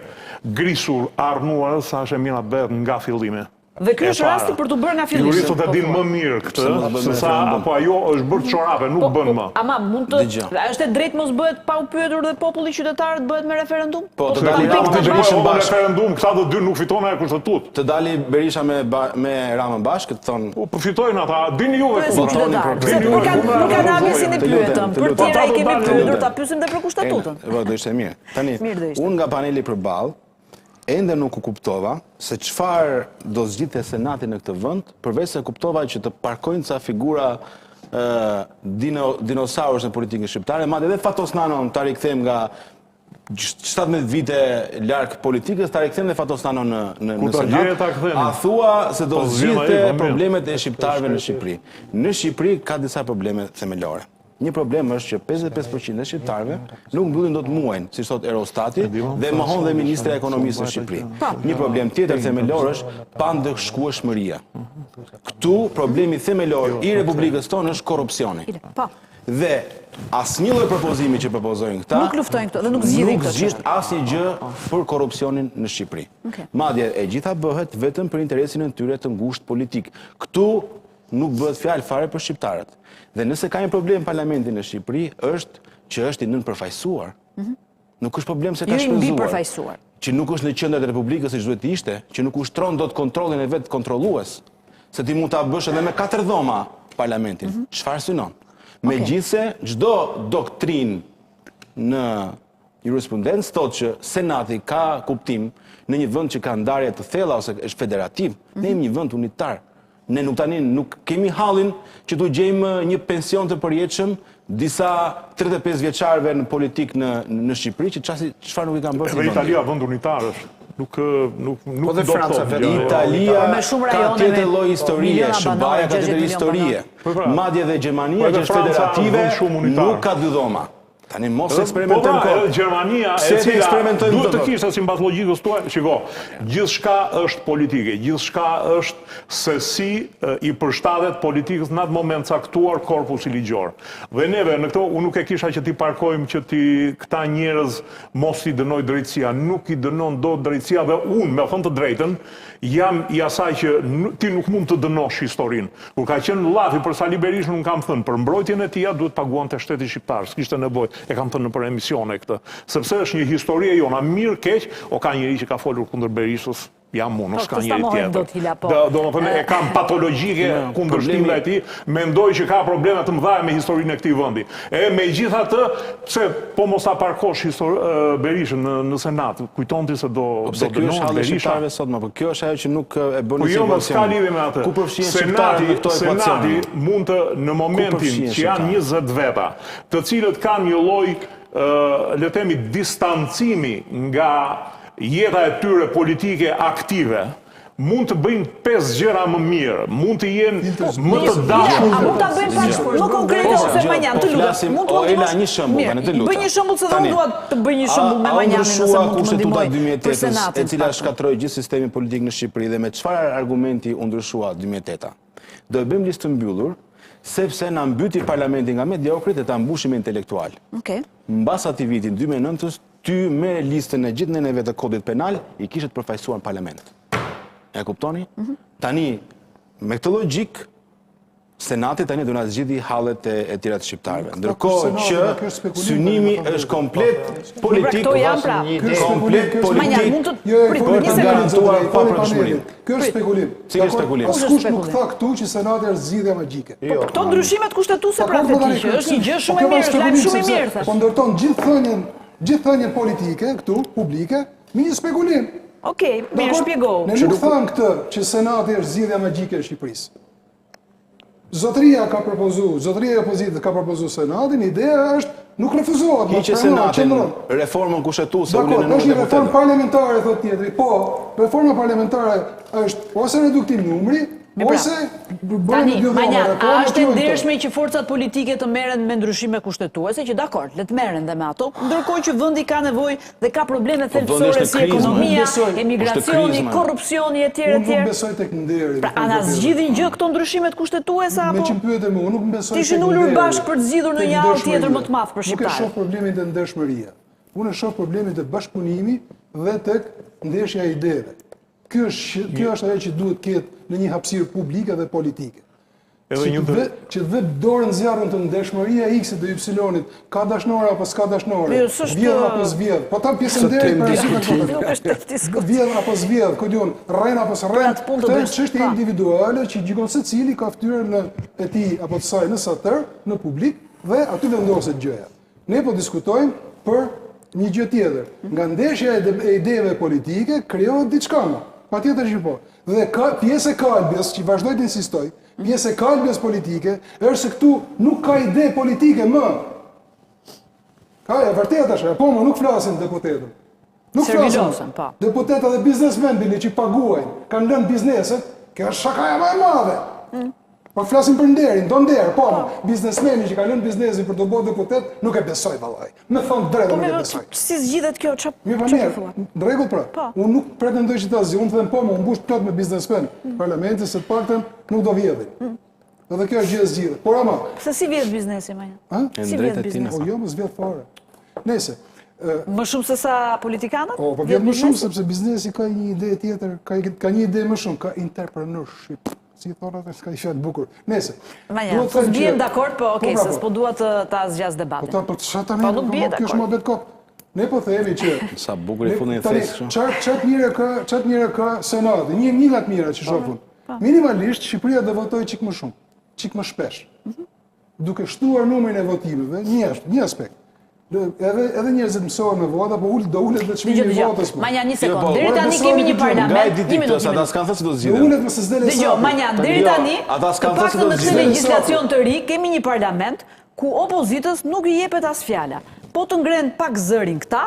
grisur, arnuar sa është e mira bëhet nga fillimi. Dhe ky është rasti për të bërë nga fillimi. Juristët e dinë më mirë këtë, sesa apo ajo është bërë çorape, nuk bën më. Ama mund të është e drejtë mos bëhet pa u pyetur dhe populli qytetarët bëhet me referendum? Po, të dali Berisha bashkë. Referendum, këta të dy nuk fitonë e kushtetutë. Të dali Berisha me Ramën bashkë, të thonë... Po fitojnë ata, dini juve ku votonin për. Nuk kanë amesin e pyetëm, për tjera i kemi pyetur, ta pyesim dhe për kushtetutën. Do ishte mirë. Tani, unë nga paneli përballë, ende nuk u kuptova se çfarë do zgjidhte Senati në këtë vend, përveç se kuptova që të parkojnë ca figura dinosaurës në politikën shqiptare, madje edhe Fatos Nanon ta rikthejmë nga 17 vite larg politikës, ta rikthejmë dhe Fatos Nanon në Senat. A thua se do zgjidhte problemet e shqiptarëve në Shqipëri? Në Shqipëri ka disa probleme themelore. Një problem është që 55% e shqiptarëve nuk mbyllin dot muajin, siç thot Eurostati, dhe mohon dhe Ministri i Ekonomisë në Shqipëri. Një problem tjetër themelor është pandëshkueshmëria. Këtu problemi themelor i Republikës tonë është korrupsioni. Dhe asnjë lloj propozimi që propozojnë këta nuk luftojnë këto dhe nuk zgjidhin këto. Nuk zgjidh asnjë gjë për korrupsionin në Shqipëri. Madje e gjitha bëhet vetëm për interesin e tyre të ngushtë politik. Këtu nuk bëhet fjalë fare për shqiptarët. Dhe nëse ka një problem parlamenti në Shqipëri, është që është i nënpërfaqësuar. Nuk është problem se ka shpenzuar. Që nuk është në qendër të Republikës siç duhet të ishte, që nuk ushtron dot kontrollin e vet kontrollues, se ti mund ta bësh edhe me 4 dhoma parlamentin. Çfarë synon? Megjithse çdo doktrinë në jurisprudencë thotë që Senati ka kuptim në një vend që ka ndarje të thella ose është federativ, ne jemi një vend unitar. Ne nuk kemi hallin që tu gjejmë një pension të përjetshëm disa 35 vjeçarëve në politikë në Shqipëri që çfarë nuk i kanë bërë. Edhe Italia vend unitar është. Nuk do të thotë. Italia ka tjetër lloj historie, Shqipëria ka tjetër historie. Madje edhe Gjermania që është federative nuk ka dy dhoma. Tani mos eksperimentojmë kohë. Gjermania e cila duhet të kishte sipas logjikës tuaj, shiko, gjithçka është politike, gjithçka është se si i përshtatet politikës në atë moment caktuar korpusi ligjor. Dhe neve në këto unë nuk e kisha që ti parkojmë që këta njerëz mos i dënoj drejtësia, nuk i dënon dot drejtësia dhe unë me thënë të drejtën jam i asaj që ti nuk mund të dënosh historinë. Kur ka qenë llafi për Sali Berisha nuk kam thënë për mbrojtjen e tij duhet paguante shteti shqiptar, s'kishte nevojë. E kam thënë për emisione këtë, sepse është një histori e jona, mirë keq, o ka njëri që ka folur kundër Berishës, jam unë, s'ka njëri tjetër. Do më thënë, e kam patologjike kundër shtimeve e tij, mendoj që ka probleme të mëdha me historinë e këtij vendi. E megjithatë, pse po mos ta parkosh Berishën në Senat, kujton ti se do dënohet Berisha. Po kjo është ajo që nuk e bën po jo, s'ka lidhje me atë. Ku përfshihen shqiptarët në këto ekuacione? Senati mund të në momentin që janë 20 veta, të cilët kanë një lloj le të themi distancimi nga jeta e tyre politike aktive, mund të bëjnë 5 gjëra më mirë, mund të jenë më të dashur. A mund ta bëjnë pak më konkrete ose Manjan, të lutem. Mund të ela një shembull, tani të lutem. Bëj një shembull se unë dua të bëj një shembull me Manjanin nëse mund të ndihmoj. Për Senatin, e cila shkatroi gjithë sistemin politik në Shqipëri dhe me çfarë argumenti u ndryshua 2008-a. Do e bëjmë listë të mbyllur sepse na mbyti parlamenti nga mediokrit e ta mbushim me intelektual. Okej. Mbas atij vitin 2009-s, ty me listën e gjithë neneve të kodit penal i kishet përfaqësuar në parlament. E kuptoni? Tani, me këtë logjik, Senati tani do na zgjidhë hallet e tjera të shqiptarëve. Ndërkohë që synimi është komplet politik, komplet politik për të garantuar papërshmërinë. Kjo është spekulim. Cili spekulim? Askush nuk tha këtu që Senati është zgjidhja magjike. Këto ndryshimet kushtetuese pra që është një gjë shumë e mirë, është lajm shumë i mirë. Po ndërton gjithë thënien politike këtu, publike, me një spekulim. Okej, mirë shpjegoj. Ne nuk thamë këtë që Senati është zgjidhja magjike e Shqipërisë. Zotëria ka propozuar, zotëria e opozitës ka propozuar Senatin, ideja është nuk refuzohet. Hiqe Senatin, reformën kushtetuese ulën në është një reformë parlamentare, thot tjetri. Po, reforma parlamentare është ose reduktim numri, ose tani, Manjan, a është e ndershme që forcat politike të merren me ndryshime kushtetuese, që dakord, le të merren dhe me ato, ndërkohë që vendi ka nevojë dhe ka probleme thelbësore si ekonomia, emigracioni, korrupsioni etj. Unë nuk besoj tek nderi. Pra, a na zgjidhin gjë këto ndryshimet kushtetuese apo? Me që pyete më, unë nuk besoj tek nderi. Tishin ulur bashkë për të zgjidhur në një hall tjetër më të madh për shqiptarët. Nuk e shoh problemin të ndershmëria. Unë e shoh problemin të bashkëpunimi dhe tek ndeshja e ideve. Kjo është ajo që duhet ketë në një hapësirë publike dhe politike. Që të vë dorën zjarrën të ndershmëria e X-it dhe Y-it, ka dashnore apo s'ka dashnore, vjedh apo s'vjedh. Po ta pjesën deri për arsye vjedh apo s'vjedh, ku diun, rren apo s'rren. Këtë është çështje individuale që gjikon secili ka fytyrën e tij apo të saj në satër, në publik dhe aty vendoset gjëja. Ne po diskutojmë për një gjë tjetër. Nga ndeshja e ideve politike krijohet diçka më. Patjetër që po. Dhe pjesë e kalbjes, që vazhdoj të insistoj, pjesë e kalbjes politike, është se këtu nuk ka ide politike më. Ka e vërtet është, po më nuk flasin deputetët. Nuk flasin. Deputetët dhe biznesmen bini që paguajnë, kanë lënë bizneset, kjo është shakaja më e madhe. Po flasin për nderin, do nder, po, biznesmeni që ka lënë biznesin për të bërë deputet, nuk e besoj vallaj. Me thonë drejtë nuk e besoj. Po si zgjidhet kjo, çfarë thua? Në rregull pra. Unë nuk pretendoj që ta zgjidh, unë them po, më mbush plot me biznesmen. Parlamenti se të paktën nuk do vjedhin. Edhe kjo është gjë e zgjidhur. Por ama. Se si vjedh biznesi më? Si vjedh biznesi? Po jo, mos vjedh fare. Nëse më shumë se sa politikanët? Po vjedh më shumë sepse biznesi ka një ide tjetër, ka një ide më shumë, ka entrepreneurship. Si thonë atë, s'ka i fjalë bukur. Nëse. Manjan, po s'bjem dakord, po okej, se s'po dua të ta zgjas debatin. Po çfarë tani? Po kjo është më bet kop. Ne po themi që sa bukur i fundin e thesë. Çat mirë ka Senati, një nga të mira që shohun. Minimalisht Shqipëria do votojë çik më shumë, çik më shpesh. Duke shtuar numrin e votimeve, një aspekt. Edhe njerëzit mësohen me vota, po do ulet dhe çmimi i votës. Manja, një sekond. Deri tani kemi një parlament. Një minutë. Ata s'kan thënë se do Do zgjidhen. ulet nëse s'dele sa. Dëgjoj, Manja, deri tani, ata s'kan të thënë se paktën do në këtë zgjidhen. legjislacion të ri, kemi një parlament ku opozitës nuk i jepet as fjala. Po të ngren pak zërin këta,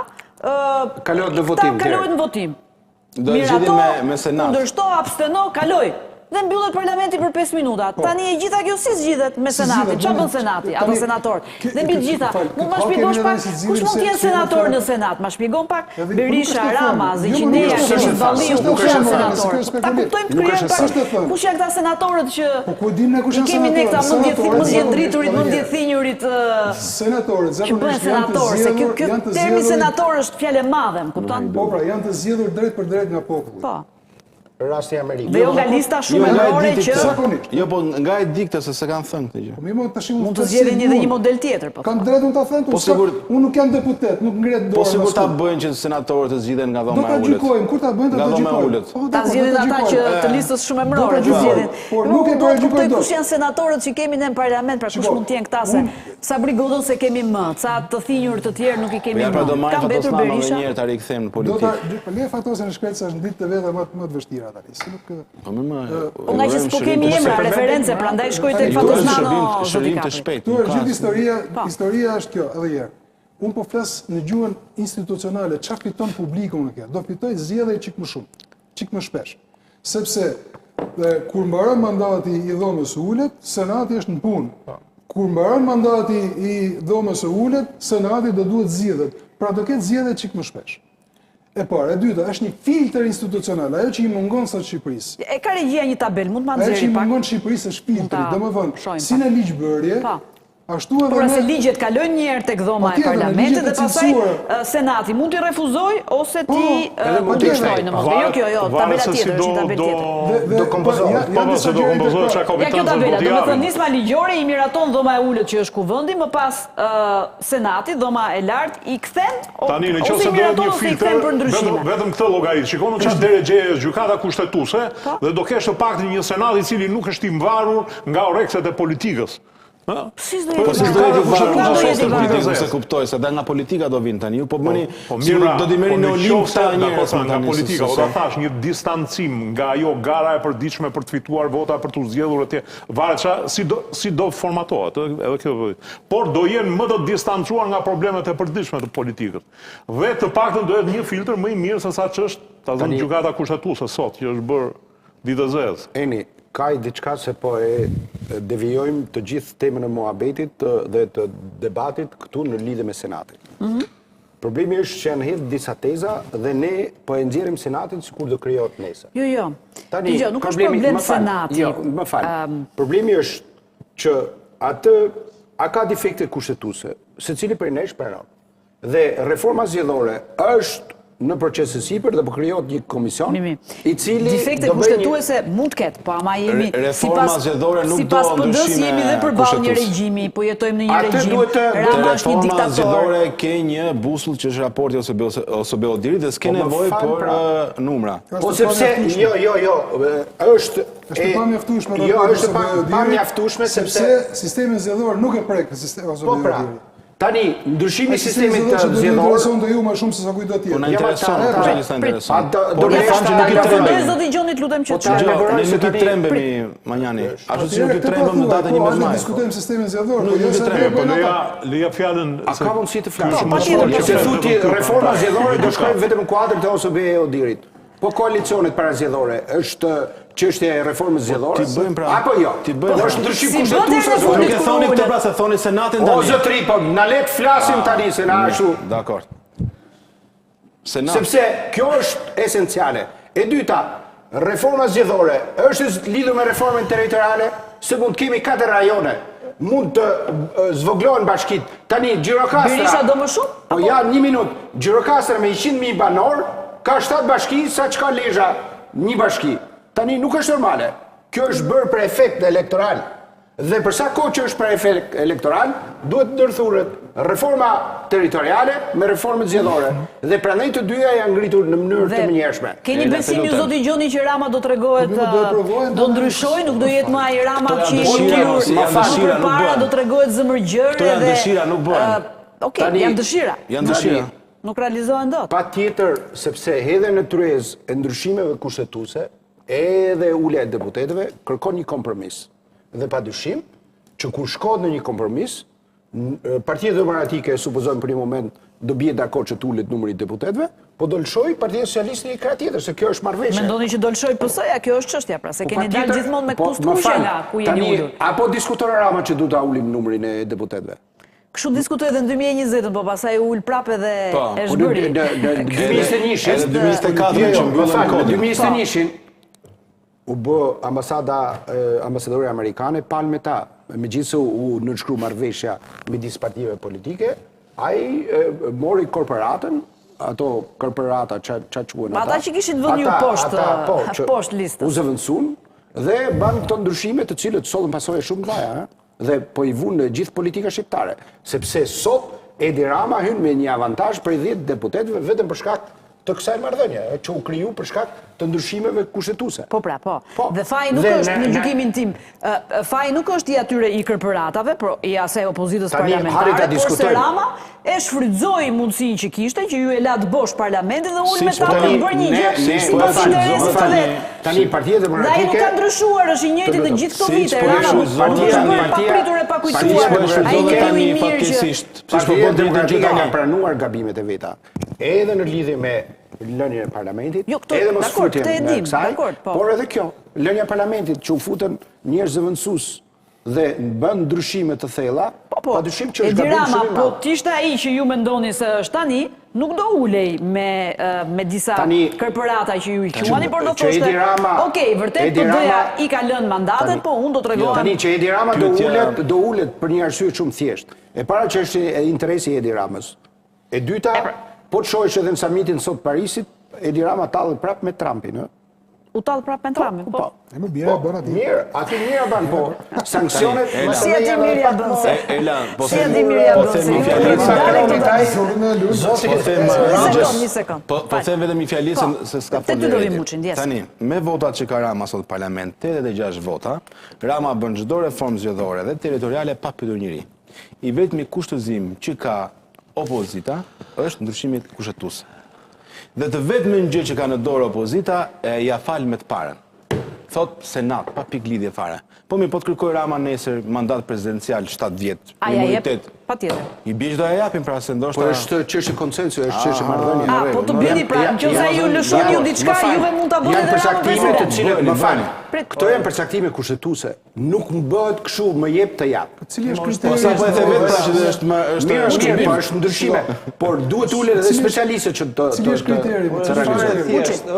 Kalohet në votim. Kalohet në votim. Do e zgjidhin me senat. Kundërshto, absteno, kaloj. Dhe mbyllet parlamenti për 5 minuta. Tani e gjitha kjo si zgjidhet me senatin? Çfarë bën senati apo senator? Dhe mbi të gjitha, mund ma shpjegosh pak kush mund të jenë senator në senat? Ma shpjegon pak Berisha, Rama, Ziqineja, Keshvalliu, kush janë senator? Ta kuptojmë të krijojmë pak kush janë këta senatorët që i kemi ne këta mundje driturit, mundje thinjurit senatorët që bëhen senator, se ky termi senator është fjalë e madhe, më kupton? Po pra, janë të zgjedhur drejt për drejt nga populli. Po. Rasti Amerikë. Dhe jo nga lista shumë e madhe që Jo, po nga e dikte se s'e kanë thënë këtë gjë. Mund të zgjedhin edhe një model tjetër, po. Kanë drejtun ta thënë, unë nuk jam deputet, nuk ngret dorë. Po sigur ta bëjnë që senatorët të zgjidhen nga dhoma e ulët. Do ta gjykojmë, kur ta bëjnë do ta gjykojmë. Ta zgjedhin ata që të listës shumë emërore të zgjedhin. Por nuk e do të kuptoj gjykojmë. kush janë senatorët që kemi ne në parlament, pra kush mund të jenë këta se sa brigodën se kemi më, sa të thinjur të tjerë nuk i kemi më. Ka mbetur Berisha. Një herë ta rikthejmë në politikë. Do le fatosen në shkret se është ditë të veta më të vështira tani. Si nuk nga që s'po kemi emra, reference, prandaj shkoj tek Fatosnano Zotikapi. Gjithë historia është kjo, edhe herë. Unë po flas në gjuhën institucionale, çfarë fiton publiku në kjo? Do fitoj zgjedhje çik më shumë, çik më shpesh. Sepse kur mbaron mandati i dhomës së ulët, senati është në punë. Kur mbaron mandati i dhomës së ulët, senati do duhet zgjedhet. Pra do ketë zgjedhje çik më shpesh. E parë, e dyta, është një filtr institucional, ajo që i mungon sot Shqipërisë. E ka regjia një tabel, mund ta nxjerrë pak. Ajo që i mungon Shqipërisë është filtri, domethënë, si në ligjbërje, ashtu edhe por se ligjet kalojnë një herë tek dhoma e parlamentit dhe pastaj senati mund t'i refuzoj ose ti mund t'i shtojë në mos. Jo, tabela tjetër, është një tabel tjetër. Do kompozohet, po se do kompozohet çka Ja kjo tabela, domethënë nisma ligjore i miraton dhoma e ulët që është kuvendi, më pas senati, dhoma e lartë i kthen tani nëse do një filtr vetëm këtë llogarit. Shikoni çfarë drejtë është gjykata kushtetuese dhe do kesh të paktën një senat i cili nuk është i mbarur nga orrekset e politikës. Si do se kuptoj se nga politika do vinë tani. Po bëni do t'i merrni në Olimp këta njerëz nga politika, do ta thash një distancim nga ajo gara e përditshme për të fituar vota, për të zgjedhur atje. Varet si do formatohet, edhe kjo. Por do jenë më të distancuar nga problemet e përditshme të politikës. Dhe të paktën do jetë një filtr më i mirë se sa ç'është ta dhënë gjykata kushtetuese sot, që është bërë ditë e zezë. Ka i diçka se po e devijojmë të gjithë temën e muhabetit dhe të debatit këtu në lidhje me Senatin. Problemi është që janë hedhur disa teza dhe ne po e nxjerrim Senatin sikur do krijohet nesër. Jo. Dgjoj, nuk është problem Senati. Jo, më fal. Problemi është që a ka defekte kushtetuese, secili prej nesh pranon. Dhe reforma zgjedhore është në proces të sipër dhe po krijohet një komision i cili defekte kushtetuese mund të ketë, po ama jemi reforma zgjedhore nuk do ndryshime jemi dhe përballë një regjimi, po jetojmë në një regjim. Rama është një diktator. Reforma zgjedhore ke një busull që është raporti ose Odiri dhe s'ke nevojë për numra. Po sepse jo, është pa mjaftueshme. Jo, është pa mjaftueshme sepse sistemi zgjedhor nuk e prek ose Odiri. Tani, ndryshimi i sistemit të zgjedhor... Do intereson të ju më shumë se sa kujt do tjetë. Po në intereson, Do të fundoj zoti Gjonit, lutem që të ne nuk i trembemi, Manjani. Ashtu si nuk i trembem në datën 11 maj. Ne diskutojmë sistemin zgjedhor, nuk i trembem, po leja fjalën... A ka mundësi të flasë? Se thuti reforma zgjedhore do shkojmë vetëm në kuadër të OSBE e Odirit. Po koalicionet para zgjedhore është çështja e reformës zgjedhore? Ti bëjmë pra. Apo jo? Ti bëjmë. Është ndryshim kushtetues. Nuk e thoni këtë pra se thoni Senatin tani. O zotëri, po na le të flasim tani se na ashtu. Dakor. Sepse kjo është esenciale. E dyta, reforma zgjedhore është lidhur me reformën territoriale, se mund kemi 4 rajone. Mund të zvoglohen bashkit. Tani Gjirokastra. Berisha do më shumë? Po ja, 1 minutë. Gjirokastra me 100.000 banor ka 7 bashki, sa që ka Lezhë, 1 bashki. Tani nuk është normale. Kjo është bërë për efekt elektoral. Dhe përsa kohë që është për efekt elektoral, duhet ndërthuret reforma territoriale me reformën zgjedhore. Dhe prandaj të dyja janë ngritur në mënyrë të menjëhershme. Keni besim ju zoti Gjoni që Rama do tregohet do ndryshojë, nuk do jetë më ai Rama që i përpara do tregohet zëmërgjër edhe dëshira nuk bëhen. Okej, janë dëshira. Janë dëshira. Nuk realizohen dot. Pa tjetër, sepse edhe në tryez e ndryshimeve kushtetuese, edhe ulja e deputetëve kërkon një kompromis. Dhe pa dyshim, që kur shkohet në një kompromis, Partia Demokratike, supozojmë për një moment, do bie dakord që t'ullet numri i deputetëve, po do lëshoj Partia Socialiste një krah tjetër, se kjo është marrëveshje. Mendoni që do lëshoj PS-ja, kjo është çështja, pra, se keni dalë gjithmonë me kushtueshje nga ku jeni ulur. Apo diskuton Rama që du ta ulim numrin e deputetëve? Kështu diskutoi edhe në 2020, po pastaj ul prapë edhe e zhbëri. Në 2021, në 2024 që mbyllën kodin. Në 2021 u bë ambasadori amerikane palë me ta, megjithëse u nënshkru marrëveshja midis partive politike, ai mori korporatën, ato korporata që quhen ata. Ata që kishin vënë ju poshtë listës. U zëvendësuan dhe ban këto ndryshime të cilët sollën pasojë shumë të mëdha, dhe po i vunë në gjithë politika shqiptare, sepse sot Edi Rama hyn me një avantazh për 10 deputetëve vetëm për shkak të kësaj marrëdhënie, që u kriju për shkak të ndryshimeve kushtetuese. Po. Dhe faji nuk është në gjykimin tim, faji nuk është i atyre i kërpëratave, por i asaj opozitës parlamentare, por se Rama e shfrytëzoi mundësinë që kishte, që ju e la të bosh parlamentin dhe unë me ta të bërë një gjë si pas interesit të vetë. Tani Partia Demokratike... Dhe ai nuk ka ndryshuar, është i njëjti në gjithë këto vite. Rama nuk është bërë papritur e pakujtuar. Ai njeriu i mirë që... Partia Demokratike ka pranuar gabimet e veta, edhe në lidhje me lënien e parlamentit, edhe mos futjen në kësaj, por edhe kjo, lënia e parlamentit që u futën njerëz zëvendësues dhe bën ndryshime të thella, padyshim që është gabim shumë i madh. Po t'ishte ai që ju mendoni se është tani, nuk do ulej me disa kërpërata që ju i quani, por do thoshte, okej, vërtet PD-ja i ka lënë mandatet, po unë do t'rregohem. Tani që Edi Rama do ulet për një arsye shumë thjesht. E para që është interesi i Edi Ramës. E dyta, po të shohësh edhe në samitin sot Parisit, Edi Rama tallet prapë me Trumpin, U talë prapë me Trumpin, po. E më bjerë e bërë ati. Mirë, ati mirë e banë, po. Sankcionet... Si ati mirë e bënë se? Si ati mirë e bënë se? Një sekund. Po them vetëm një fjali se s'ka folë. Tani, me votat që ka Rama sot parlament, 86 vota, Rama bën çdo reformë zgjedhore dhe territoriale pa pyetur njëri. I vetmi kushtëzim që ka opozita është ndryshimi kushtetues. Dhe të vetëm gjë që ka në dorë opozita, ja fal me të parën. Thot Senat, pa pikë lidhje fare. Po mi po të kërkoj Rama nesër mandat prezidencial 7 vjet. Aja jep, pa tjetër. I bjeq do ja japin, pra se ndoshta... Po është çështje konsensusi, është çështje marrëdhënie. Po të bini pra, nëse ju lëshoni ju diçka, juve mund ta bëni Janë përcaktime të cilët, më fal. Këto janë Pre... përcaktime kushtetuese. Nuk bëhet kështu, më jep të jap. Cili është Po sa po e the vetë pra që është ndryshime, por duhet ulet edhe specialistët që të Cili është kriteri?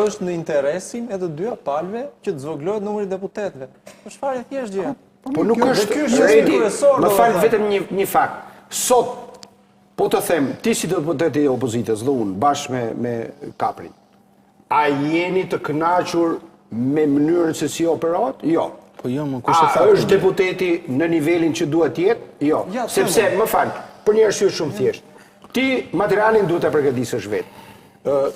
Është në interesin e të dyja palëve që të zvogëlohet numri i deputetëve. Është fare thjesht gjë. Po nuk është Redi, më fal vetëm një fakt. Sot, po të them, ti si deputeti i opozitës dhe unë, bashkë me Kaprin, a jeni të kënaqur me mënyrën se si operohet? Jo. Po jo, më kush e tha? A është deputeti në nivelin që duhet jetë? Jo. Sepse, më fal, për një arsye shumë thjesht. Ti materialin duhet të përgatisësh vetë.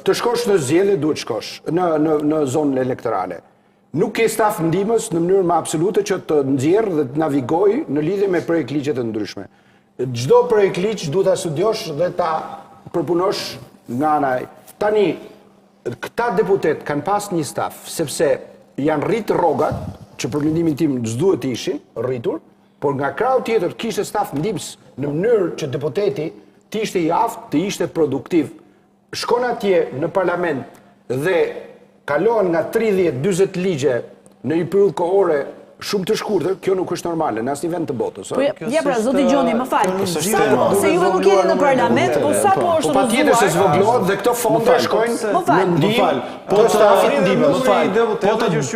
Të shkosh në zgjedhje duhet shkosh në zonën elektorale. Nuk ke staf ndihmës në mënyrë më absolute që të nxjerrë dhe të navigojë në lidhje me projekt ligje të ndryshme. Çdo projekt ligj duhet ta studiosh dhe ta përpunosh nga ana. Tani këta deputet kanë pas një staf sepse janë rritë rrogat që për mendimin tim s'duhet të ishin rritur, por nga krau tjetër kishte staf ndihmës në mënyrë që deputeti të ishte i aftë, të ishte produktiv. Shkon atje në parlament dhe kalohen nga 30-40 ligje në një periudhë kohore shumë të shkurtër, kjo nuk është normale në asnjë vend të botës. Po ja pra, zoti Gjoni, më fal. Sapo se juve nuk jeni në parlament, po sapo është po patjetër se zvogëlohet dhe këto fonde shkojnë në ndihmë.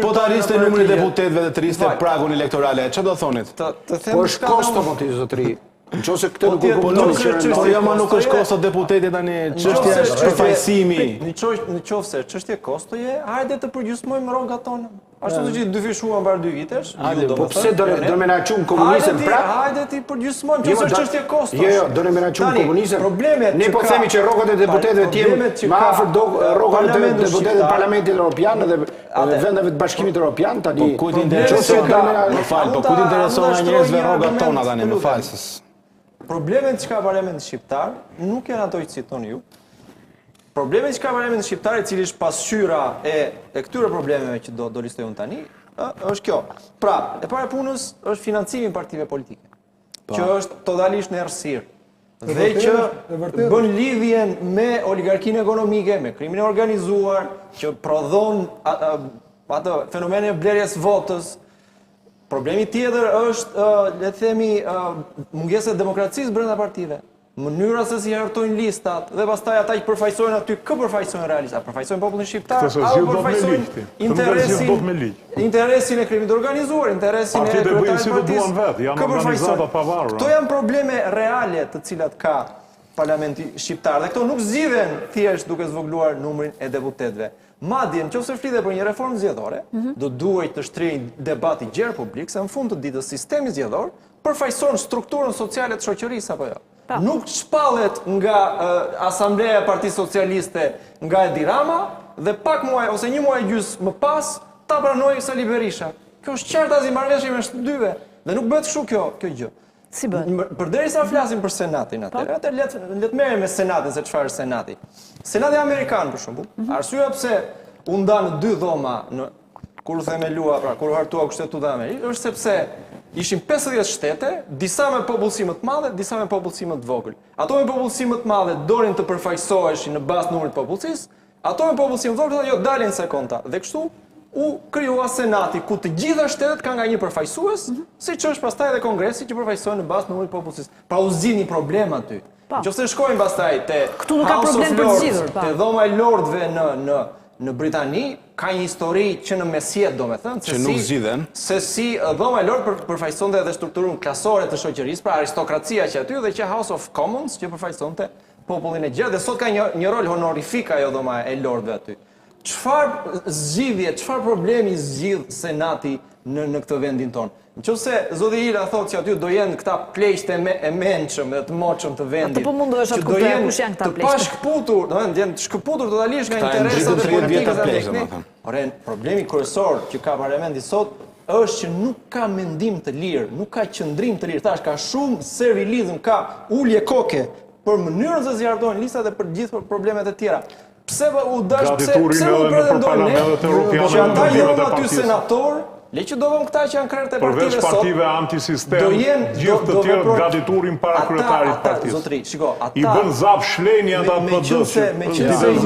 Po të arriste numrin e deputetëve dhe të rriste pragun elektorale, çfarë do thonit? Po është kosto po ti zotëri. Nëse këtë nuk e kuptoni po jo ma nuk është kosto deputetit tani, çështja është përfaqësimi. Në qoftë se çështje kostoje, hajde të përgjysmojmë rrogat tona. Ashtu siç dyfishuan para 2 vitesh. Po pse do më na çum komunistën prap? Hajde ti përgjysmojmë nëse është çështje kostosh. Jo, do më na çum komunistën. Problemet ne po themi që rrogat e deputetëve të jenë më afër rrogat e deputetëve të Parlamentit Evropian dhe vendeve të Bashkimit Evropian tani. Po kujt intereson? Më fal, po kujt intereson njerëzve rrogat tona tani, më fal. problemet që ka parlamenti shqiptar nuk janë ato që citoni ju. Problemet që ka parlamenti shqiptar, i cili është pasqyra e këtyre problemeve që do listoj unë tani, është kjo. Pra, e para punës është financimi i partive politike, që është totalisht në errësirë. Dhe që bën lidhjen me oligarkinë ekonomike, me krimin e organizuar, që prodhon atë fenomene e blerjes votës. Problemi tjetër është, le të themi, mungesa e demokracisë brenda partive. Mënyra se si hartojnë listat dhe pastaj ata që përfaqësojnë aty, kë përfaqësojnë realisht? A përfaqësojnë popullin shqiptar apo përfaqësojnë interesin e krimit organizuar, interesin e kryetarit partisë? Kë përfaqësojnë? Këto janë probleme reale të cilat ka parlamenti shqiptar dhe këto nuk zgjidhen thjesht duke zvogëluar numrin e deputetëve. Madje nëse flitet për një reformë zgjedhore, do duhet të shtrijë debat i gjerë publik se në fund të ditës sistemi zgjedhor përfaqëson strukturën sociale të shoqërisë apo jo. Nuk shpallet nga Asambleja e Partisë Socialiste nga Edi Rama dhe pak muaj ose një muaj gjys më pas ta pranoi Sali Berisha. Kjo është qartë as i marrëveshje mes të dyve dhe nuk bëhet kështu kjo gjë. Si bën? Përderisa flasim për Senatin atë le të merrem me Senatin se çfarë është Senati. Senati amerikan për shembull, arsyeja pse u nda në dy dhoma kur u themelua, pra kur u hartua Kushtetuta e Amerikës, është sepse ishin 50 shtete, disa me popullsi më të madhe, disa me popullsi më të vogël. Ato me popullsi më të madhe dorin të përfaqësoheshin në bazë numrit të popullsisë, ato me popullsi më të vogël jo dalin sekonda. Dhe kështu u krijua Senati ku të gjitha shtetet kanë nga një përfaqësues, siç është pastaj edhe Kongresi që përfaqësohen në bazë numrit të popullsisë. Pra u zgjidhni problem aty. Nëse shkojmë pastaj te këtu nuk ka problem për zgjidhur, te Dhoma e Lordëve në Britani, ka një histori që në mesjet, do me thënë, që nuk zgjidhen, se si Dhoma e Lordë përfaqësonte edhe strukturën klasore të shoqërisë, pra aristokracia që aty dhe që House of Commons që përfaqësonte popullin e gjerë, dhe sot ka një rol honorific ajo Dhoma e Lordëve aty. Çfarë zgjidhje, çfarë problemi zgjidh Senati në këtë vendin tonë? Nëse zoti Ila thotë që aty do jenë këta pleqtë e mençëm dhe të moçëm të vendit. Atë po mundohesh atë kuptoj kush janë këta pleqtë. Të pashkputur, do të jenë të shkëputur totalisht nga interesat e politikës dhe teknikë. Ore, problemi kryesor që ka parlamenti sot është që nuk ka mendim të lirë, nuk ka qëndrim të lirë. Tash ka shumë servilizëm, ka ulje koke për mënyrën se si hartojnë listat dhe për gjithë problemet e tjera. Pse u dash pse u pretendojnë që ata janë aty senator, le që do vëmë këta që janë krerët e partive sot, përveç partive antisistem, gjithë të tjerë gaditurin para kryetarit partisë. Zotri, shiko, I bën zap shleni ata PD-s. Me qëse ju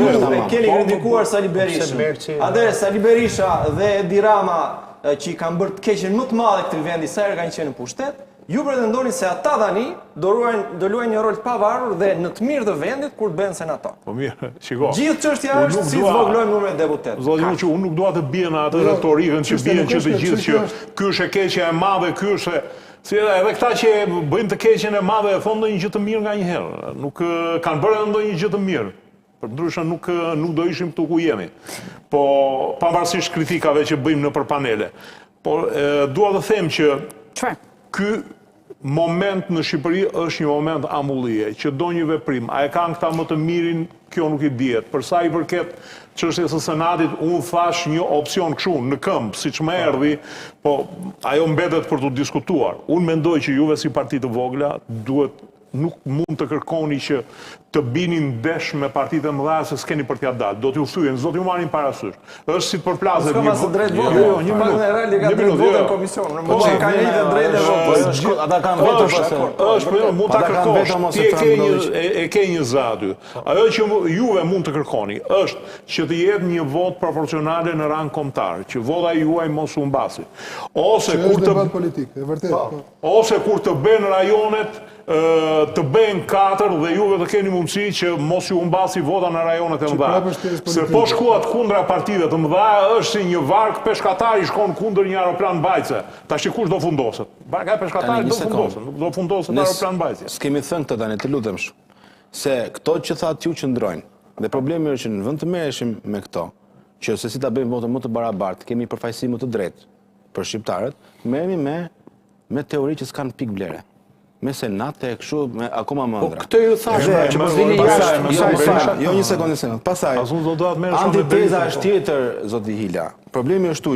keni kritikuar Sali Berishën. Atëherë Sali Berisha dhe Edi Rama që i kanë bërë të keqen më të madhe këtë vendi sa herë kanë qenë në pushtet, ju pretendoni se ata tani do luajnë një rol të pavarur dhe në të mirë të vendit kur të bëhen senator. Po mirë, shiko. Gjithë çështja është si të zvoglojmë numrin e deputetëve. Zoti që unë nuk dua të bie në atë retorikën që bien që të gjithë që ky është e keqja e madhe, ky është si edhe këta që bëjnë të keqen e madhe e thonë ndonjë gjë të mirë nganjëherë. Nuk kanë bërë ndonjë gjë të mirë. Përndryshe nuk do ishim këtu ku jemi. Po pavarësisht kritikave që bëjmë nëpër panele. Por dua të them që çfarë? Ky moment në Shqipëri është një moment ambullie, që do një veprim. A e kanë këta më të mirin, kjo nuk i dihet. Për sa i përket çështjes së Senatit, unë thash një opsion kështu në këmbë, siç më erdhi, po ajo mbetet për të diskutuar. Unë mendoj që juve si parti të vogla nuk mund të kërkoni që të binin ndesh me partitë e mëdha se s'keni për t'ia dalë. Do t'ju thyen, s'do t'ju marrin parasysh. Është si të përplasë një drejt vote. Një minutë ka drejt vote në komision. Po kanë një drejt vote. Ata kanë vetëm është mund ta kërkosh. Ti e ke një zë aty. Ajo që juve mund të kërkoni është që të jetë një votë proporcionale në rang kombëtar, që vota juaj mos u mbasi. Ose kur të debat politik, e vërtet. Ose kur të bën rajonet të bëjnë 4 dhe juve të keni mundësi që mos ju mbasi vota në rajonet e mëdha. Se po shkuat kundra partive të mëdha është si një vark peshkatari shkon kundër një aeroplan mbajtëse. Tash kush do fundoset? Barka e peshkatarit do fundoset, nuk do fundoset aeroplan mbajtëse. S'kemi thënë këtë tani, të lutemsh. Se këto që thatë ju qëndrojnë. Dhe problemi është që në vend të merreshim me këto, që se si ta bëjmë votën më të barabartë, kemi përfaqësim më të drejtë për shqiptarët, merremi me teori që s'kan pikë vlere. Me senat e kështu me akoma më ëndra. Po këtë ju thash që mos vini jashtë. Jo një sekondë senat. Pastaj. Antiteza është tjetër, zoti Hila. Problemi është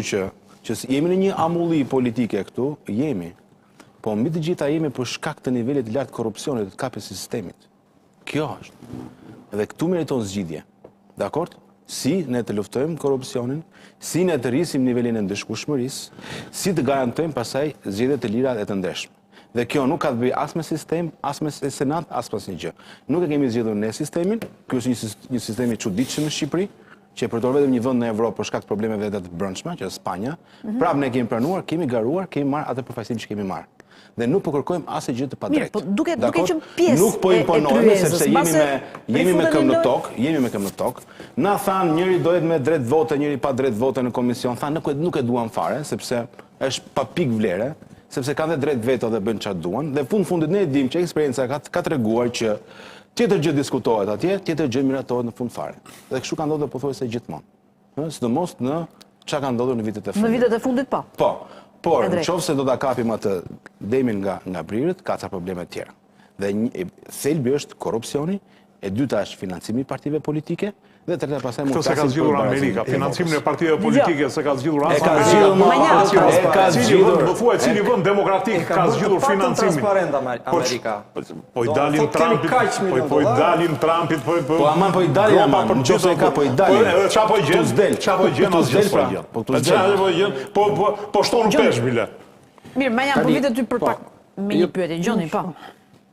që jemi në një amulli politike këtu, jemi. Po mbi të gjitha jemi për shkak të nivelit të lartë korrupsionit, të kapjes së sistemit. Kjo është. Dhe këtu meriton zgjidhje. Dakord? Si ne të luftojmë korrupsionin, si ne të rrisim nivelin e ndëshkueshmërisë, si të garantojmë pasaj zgjedhje të lira dhe të ndershme. Dhe kjo nuk ka të bëjë as me sistem, as me senat, as pas një gjë. Nuk e kemi zgjedhur ne sistemin, ky është një sistem i çuditshëm në Shqipëri, që e përdor vetëm një vend në Evropë për shkak të problemeve të brendshme, që është Spanja. Prapë ne kemi pranuar, kemi garuar, kemi marrë atë përfaqësim që kemi marrë. Dhe nuk po kërkojmë asnjë gjë të padrejtë. Po duke qenë pjesë. Nuk po imponojmë sepse jemi me këmbë në tokë, Na thanë njëri dohet me drejt vote, njëri pa drejt vote në komision. Thanë nuk e duan fare, sepse është pa pikë vlere, sepse kanë dhe drejt veto dhe bëjnë çfarë duan. Dhe fundit ne e dimë që eksperjenca ka treguar që tjetër gjë diskutohet atje, tjetër gjë miratohet në fund fare. Dhe kështu ka ndodhur pothuajse gjithmonë. Sidomos në çka ka ndodhur në vitet e fundit. Në vitet e fundit po. Po. Por nëse do ta kapim atë demin nga prirët, ka ca probleme të tjera. Dhe thelbi është korrupsioni, e dyta është financimi i partive politike, dhe treta pastaj mund të se ka zgjidhur Amerika, financimin e partive politike se ka zgjidhur cili vend demokratik ka zgjidhur financimin. Amerika. Po i dalin Trumpit, po aman po i dalin aman, nëse ka po i dalin. Çfarë po gjen? Po shton pesh bile. Mirë, ma janë përvitet ty për pak me një pyetje, Gjoni, po.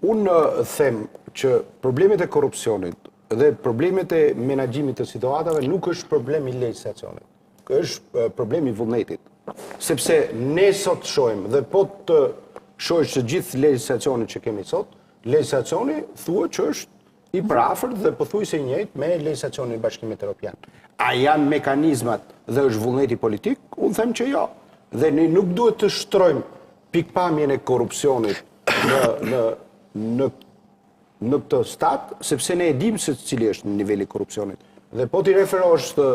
Unë them që problemet e korrupsionit dhe problemet e menaxhimit të situatave nuk është problem i legjislacionit. Është problem i vullnetit. Sepse ne sot shohim dhe po të shohësh të gjithë legjislacionin që kemi sot, legjislacioni thuhet që është i përafërt dhe pothuajse i njëjtë me legjislacionin e Bashkimit Evropian. A janë mekanizmat dhe është vullneti politik? Unë them që jo. Dhe ne nuk duhet të shtrojmë pikpamjen e korrupsionit në këtë stat, sepse ne e dimë se cili është niveli i korrupsionit. Dhe po ti referohesh të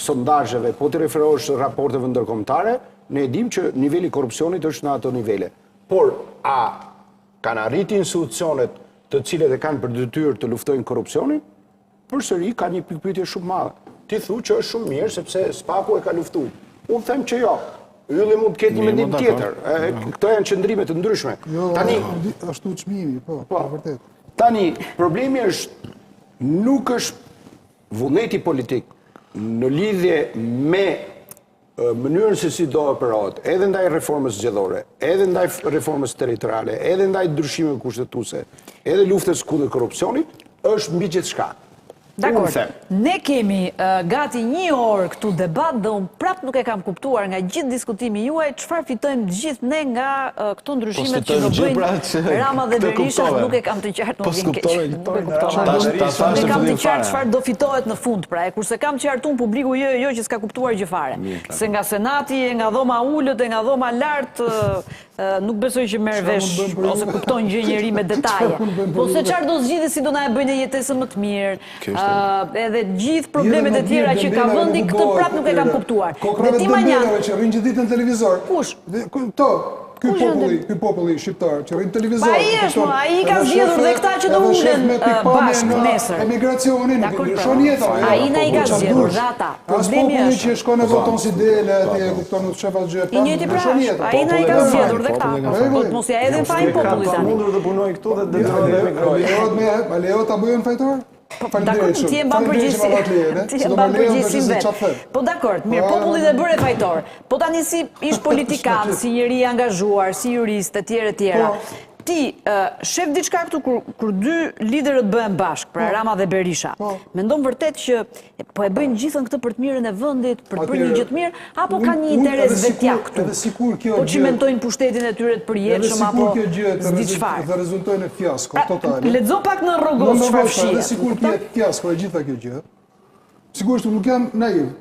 sondazheve, po ti referohesh të raporteve ndërkombëtare, ne e dimë që niveli i korrupsionit është në ato nivele. Por a kanë arritur institucionet të cilët e kanë për detyrë të luftojnë korrupsionin? Përsëri ka një pikpyetje shumë të madhe. Ti thu që është shumë mirë sepse SPAKU e ka luftuar. Unë them që jo. Ylli mund të ketë një mendim tjetër. Këto janë qëndrime të ndryshme. Tani ashtu çmimi, po, vërtet. Tani, problemi është, nuk është vullneti politik në lidhje me mënyrën se si do operohet, edhe ndaj reformës zgjedhore, edhe ndaj reformës territoriale, edhe ndaj ndryshimeve kushtetuese, edhe luftës kundër korrupsionit, është mbi gjithçka. Dakor, ne kemi gati 1 orë këtu debat dhe unë prap nuk e kam kuptuar nga gjithë diskutimi juaj çfarë fitojmë gjithë ne nga këto ndryshimet që do bëjnë Rama dhe Berisha, nuk e kam të qartë, nuk vjen keq. Ne kam të qartë çfarë do fitohet në fund, pra, kurse kam qartuar publiku jo që s'ka kuptuar gjë fare. Se nga Senati, nga dhoma ulët, nga dhoma lart, nuk besoj që merr vesh ose kupton gjë njëri me detaje. Po se çfarë do zgjidhë si do na e bëjnë jetesën më të mirë. Edhe gjithë problemet e tjera që ka vendi, këtë prap nuk e kam kuptuar. Dhe ti Manjan që rrin gjithë ditën në televizor. Kush? Këto. Ky populli shqiptar që rrin në televizor. Ai ka zgjedhur dhe këta që do ulen bashkë nesër. Emigracionin, nuk ndryshon jetën. Ai na i ka zgjedhur dhe ata. Problemi është që shkon e voton si dele, ti e kupton nuk çfarë gjë. I njëjti pra, ai na i ka zgjedhur dhe këta. Po mos ja hedhin fajin popullit tani. Ka mundur të punoj këtu dhe detyrojnë të emigrojnë. Leo ta bëjnë fajtor? Dakor, ti e mban përgjegjësinë. Ti e mban përgjegjësinë. Po dakor, mirë, populli dhe bëre fajtor. Po tani si ish politikan, si njeri i angazhuar, si jurist e tjera. Ti shef diçka këtu kur dy liderët bëhen bashkë, pra Rama dhe Berisha. Mendon vërtet që po e bëjnë gjithën këtë për të mirën e vendit, për të bërë një gjë të mirë, apo kanë një interes vetjak këtu? Po çimentojnë pushtetin e tyre të përjetshëm apo s'di çfarë? Dhe rezultojnë në fiasko total. Lexo pak në rrogos çfarë fshihet. Edhe sikur të jetë fiasko e gjitha kjo gjë. Sigurisht nuk jam naiv,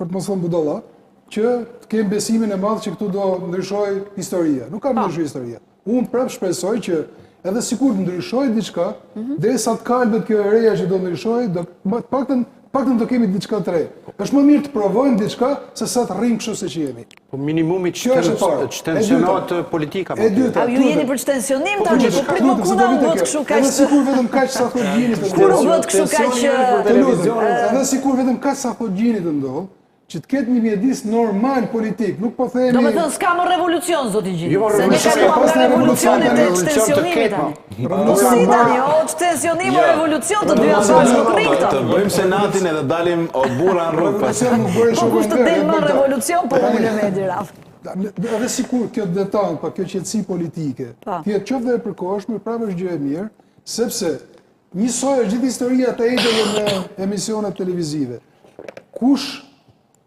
për të mos thënë budolla, që të kem besimin e madh që këtu do ndryshoj historia. Nuk kam ndryshuar historia. Unë prap shpresoj që edhe sikur të ndryshoj diçka, derisa të kalbet kjo e reja që do ndryshoj, paktën do kemi diçka të re. Është më mirë të provojmë diçka se sa të rrim kështu siç jemi. Po minimumi që tensionohet politika. A ju jeni për tensionim tani, po prit më ku do të kështu kaq. Edhe sikur vetëm kaq sa thotë gjini të ndodh. Kur do të kështu kaq televizionin, edhe sikur vetëm kaq sa thotë gjini të ndodh, që të ketë një mjedis normal politik, nuk po themi... Do me thënë, s'ka më revolucion, zoti Gjini. Se ne revolucion, ka pas më në revolucionit e revolucion qtensionimit tani. Revolucion Si të tani, o qtensionim o revolucion të dyja bashkë nuk rrin këto. Të bëjmë senatin edhe dalim o burra në rrugë. Revolucion nuk bëre Po shumë kush të del më revolucion, po unë me Edi Raf. Edhe sikur kjo detan, pa kjo qetësi politike, tjetë qoftë dhe e përkohshme, prapë është gjë e mirë, sepse njësoj është gjithë historia të ejtëve në emisionet televizive. Kush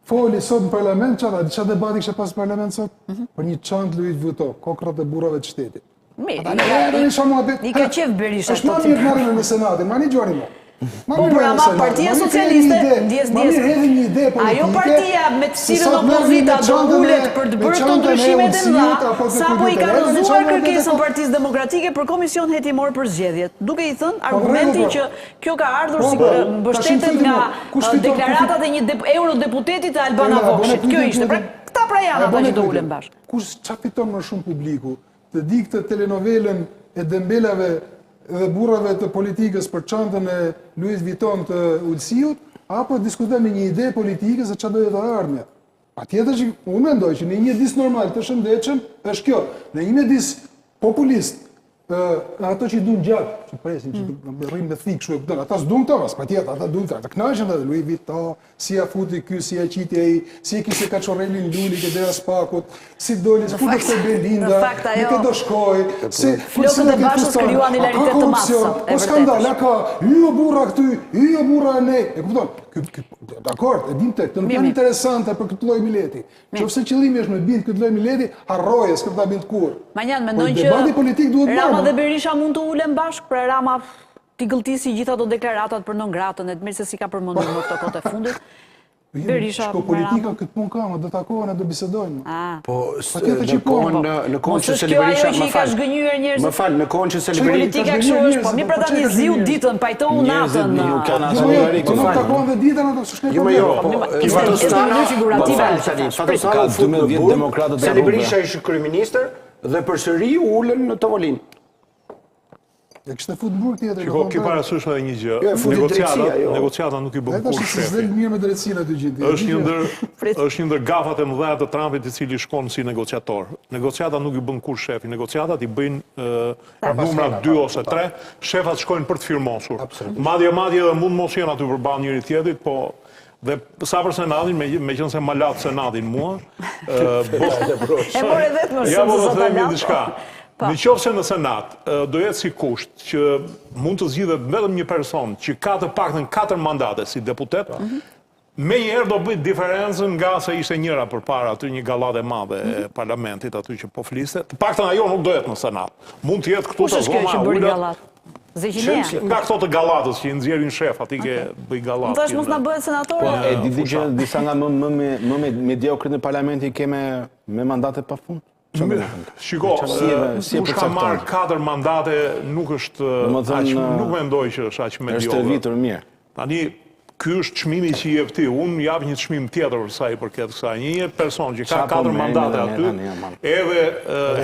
foli sot në parlament, që debati kështë pas parlament sot? Për një çantë Louis Vuitton, kokrat e burrave të shtetit. I ka qef Berisha. është ma mirë marrën në senatin, ma një gjoni mo. Po për ama partia socialiste, ndjes. Ajo partia me të cilën opozita do ullet për të bërë këto ndryshimet e mëdha, sapo i ka rrëzuar kërkesën Partisë Demokratike për komision hetimor për zgjedhjet, duke i thënë argumenti që kjo ka ardhur si mbështetet nga deklaratat e një eurodeputeti të Albana Voshit. Kjo ishte. Këta pra janë ata që do ulen bashkë. Kush qa fiton më shumë publiku të di këtë telenovelën e dembelave dhe burrave të politikës për çantën e Louis Vuitton të Ulsiut, apo diskutojmë një ide politike se çfarë do të ardhmja. Patjetër që unë mendoj që në një mjedis normal të shëndetshëm është kjo. Në një mjedis populist, ato që i duan gjatë, që presin, që rrinë me thikë, shu e këtën, ata s'duan këto, patjetër, ata duan këta, të knaqen edhe Louis Vuitton, si ja futi ky, si ja qiti ai, si e kishte Kaçorrelin Luli që dera spakut, si doli, ku do të Belinda, në këtë do shkoj, si flokët e bashkës krijuan hilaritet të madh. Po skandal, ka, o burra këty, o burra ne, e kupton? Dakord, e dim tek, të nuk janë interesante për këtë lloj mileti. Nëse qëllimi është me bind këtë lloj mileti, harroje, s'ka ta bind kur. Manjan, mendojnë që Rama dhe Berisha mund të ulen bashkë, pra Rama t'i gëlltisi gjitha do deklaratat për non gratën, e të mirë se si ka përmendur në këto kohë të fundit. Berisha shko politika këtë punë kam, do takohen e do bisedojnë. Po, në kohën që se Berisha, më falë, në kohën që se Berisha... Politika kështu është, po mi pra ta një ziu ditën, pajtohu natën. Nuk kanë asë një verik. Nuk takohen dhe ditën, ato s'ka problem. Se Berisha ishë kryeministër dhe përsëri ullën në Tovolin. E kështë e fut burg tjetër. Shiko, ki parasysh edhe një gjë. Negociata nuk i bën kur shefi. Zdel mirë me drejtsinë aty gjithë. Është një ndër gafat e mëdha të Trumpit i cili shkon si negociator. Negociata nuk i bën kur shefi. Negociatat i bëjnë numra 2 ose 3, shefat shkojnë për të firmosur. Madje edhe mund mos jenë aty përballë njëri tjetrit, po dhe sa për senatin, me qënë se ma latë senatin mua... E more vetë më shumë se sot a latë. Në qoftë se në senat, do jetë si kusht që mund të zgjidhet vetëm një person që ka të paktën 4 mandate si deputet, me njerë do bëjt diferencën nga se ishte njëra për para aty një gallat e madhe e parlamentit aty që po fliste. Të paktën ajo nuk do jetë në senat. Mund të jetë këtu të zona ullat. Nga këto të gallatës që i nxjerrin shef, ati ke bëj gallat. Në tash mos na bëhet senator? Po, e di që disa nga më mediokrit në parlamenti keme me mandate pa fund? Shiko, kush ka marrë 4 mandate nuk është, nuk mendoj që është aq mediokër. Është vitur mirë. Tani, ky është çmimi që i jep ti. Unë jap një çmim tjetër sa i përket kësaj. Një person që ka 4 mandate aty, edhe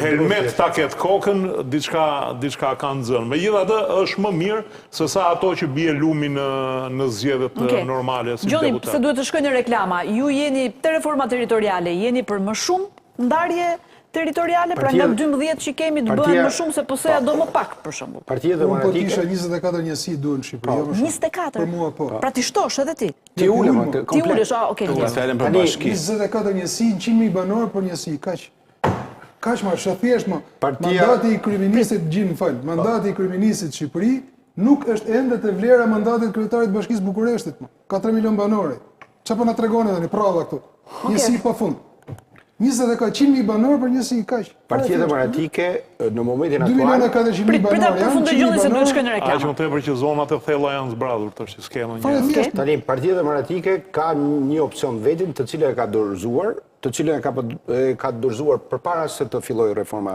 helmet ta ketë kokën, diçka ka nxënë. Megjithatë, është më mirë se sa ato që bie lumi në zgjedhjet normale si deputet. Gjoni, pse duhet të shkojnë reklama? Ju jeni te reforma territoriale, jeni për më shumë ndarje territoriale, pra nga 12 që kemi të bëhen më shumë se pëseja do më pak, për shembull. Partia Demokratike... Po t'isha 24 njësi duhen në Shqipëri. 24? Për mua, po. Pra t'i shtosh edhe ti? Ti ulem, komplet. Ti ulesh, okej. 24 njësi, 100.000 banor për njësi, kaq. Kaq ma, shëthjesht ma. Mandati i kryeministit, gjinë falë, mandati i kryeministit Shqipëri nuk është ende të vlera mandatit kryetarit Bashkisë Bukureshtit, 4 milion banore. Qa po nga tregoni dhe një prava këtu? Njësi pa fund. 100.000 banor për njësi i kaq. Partia Demokratike në momentin aktual... 2.400.000 banor janë, 100.000 se duhet shkojnë në reklama. Aq më tepër që zonat e thella janë zbradhur tash si skema një. Tani, Partia Demokratike ka një opcion vetin të cilën e ka dorëzuar, të cilën e ka dorëzuar përpara se të fillojë reforma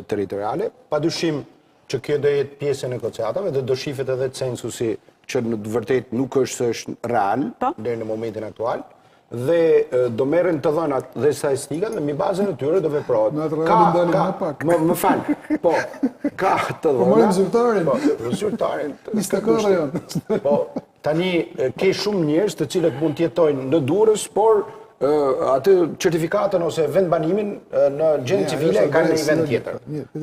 territoriale, padyshim që kjo do jetë pjesë e negociatave dhe do shifet edhe censusi që në të vërtet nuk është real deri në momentin aktual. Dhe do merren të dhënat dhe statistikat dhe mbi bazën e tyre do veprohet. Më fal. Po, ka të dhëna. Po marrim zyrtarin. Po, zyrtarin. 24 janë. Po, Tani ke shumë njerëz të cilët mund të jetojnë në Durrës, por atë certifikatën ose vendbanimin në gjendje civile kanë në një vend tjetër.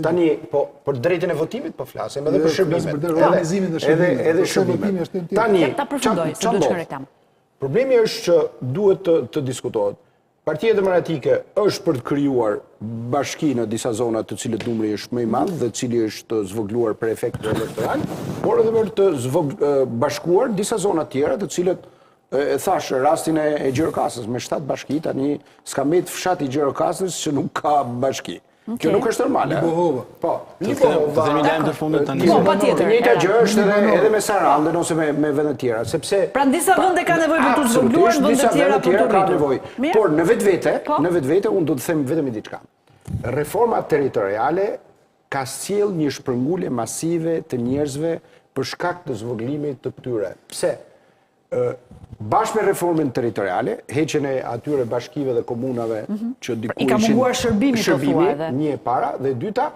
Tani, po për drejtën e votimit po flasim, edhe për shërbimet. Edhe shërbimet. Tani, ç'ndodh? Problemi është që duhet të diskutohet. Partia Demokratike është për të krijuar bashki në disa zona të cilët numri është më i madh dhe cili është zvogluar për efekt elektoral, por edhe për të bashkuar disa zona tjera të cilët thash rastin e Gjirokastës me 7 bashki, tani s'ka mbet fshati i Gjirokastës që nuk ka bashki. Kjo nuk është normale. Po, të themi lajm të fundit tani. Po, patjetër. Njëjta gjë është edhe me Sarandën ose me vende të tjera, sepse pra disa vende kanë nevojë për të zvogluar, vende të tjera për të rritur. Por në vetvete unë do të them vetëm diçka. Reforma territoriale ka sjell një shpërngulje masive të njerëzve për shkak të zvoglimit të këtyre. Pse? Bashkë me reformën territoriale, heqjen e atyre bashkive dhe komunave që diku i ka munguar shërbimi, një e para, dhe dyta,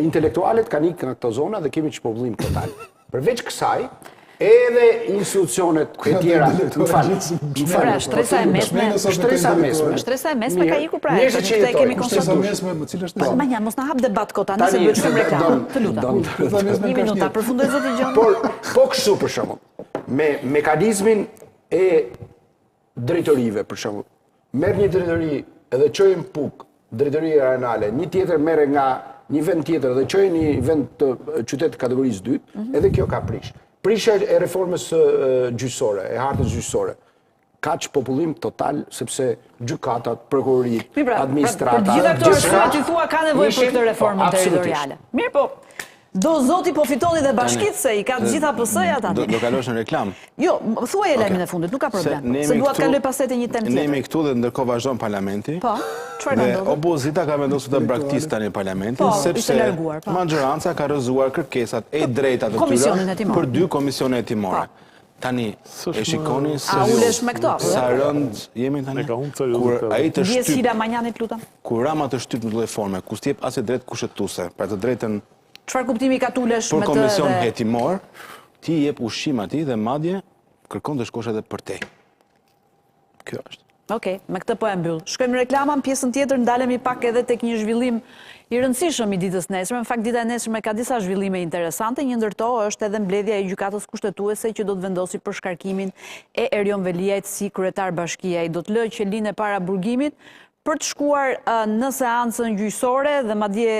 intelektualet kanë ikë në këto zona dhe kemi çpopullim total. Përveç kësaj, edhe institucionet e tjera, shtresa e mesme ka ikur pra e të kemi konstatuar. Manja, mos na hap debat kota, nëse duhet shumë reklam, të lutem. Një minuta, përfundoj zoti Gjon. Po kështu për shembull, me mekanizmin e drejtorive, për shembull, merr një drejtori edhe çojmë puk, drejtori arenale, një tjetër merre nga një vend tjetër dhe çojë një vend të qytet kategorisë 2, edhe kjo ka prish. Prishja e reformës gjyqësore, e hartës gjyqësore. Ka çpopullim total sepse gjykatat, prokurorit, administrata, për gjitha këto arsye ti thua ka nevojë për këtë reformë territoriale. Mirë, po. Do zoti po fitoni dhe bashkitë se i ka të gjitha PS-jat aty. Do kalosh në reklam. Jo, thuaj lajmin e fundit, nuk ka problem. Se dua të kaloj pastaj te një temë tjetër. Ne jemi këtu dhe ndërkohë vazhdon parlamenti. Po. Çfarë ndodh? Dhe opozita ka vendosur të braktisë tani në parlamentin sepse maxhoranca ka rrëzuar kërkesat e drejta të tyre për 2 komisione hetimore. Tani e shikoni se ulesh me këto. Sa rënd jemi tani. Kur ai të shtyp. Sila Manjanit lutem. Kur Rama të shtyp në lloj forme, ku s'jep as drejt kushtetuese, pra të drejtën. Çfarë kuptimi ka tulesh me të? Për komision hetimor, ti jep ushqim atij dhe madje kërkon të shkosh edhe për te. Kjo është. Okej, me këtë po e mbyll. Shkojmë në reklama, në pjesën tjetër ndalemi pak edhe tek një zhvillim i rëndësishëm i ditës nesërme. Në fakt dita e nesërme ka disa zhvillime interesante, një ndër to është edhe mbledhja e gjykatës kushtetuese që do të vendosi për shkarkimin e Erion Veliajt si kryetar bashkie. Ai do të lëjë qelinë para burgimit për të shkuar në seancën gjyqësore dhe madje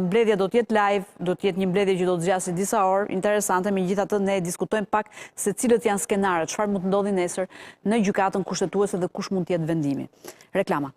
mbledhja do të jetë live, do të jetë një mbledhje që do të zgjasë disa orë, interesante, megjithatë ne diskutojmë pak se cilët janë skenarët, çfarë mund të ndodhi nesër në gjykatën kushtetuese dhe kush mund të jetë vendimi. Reklama.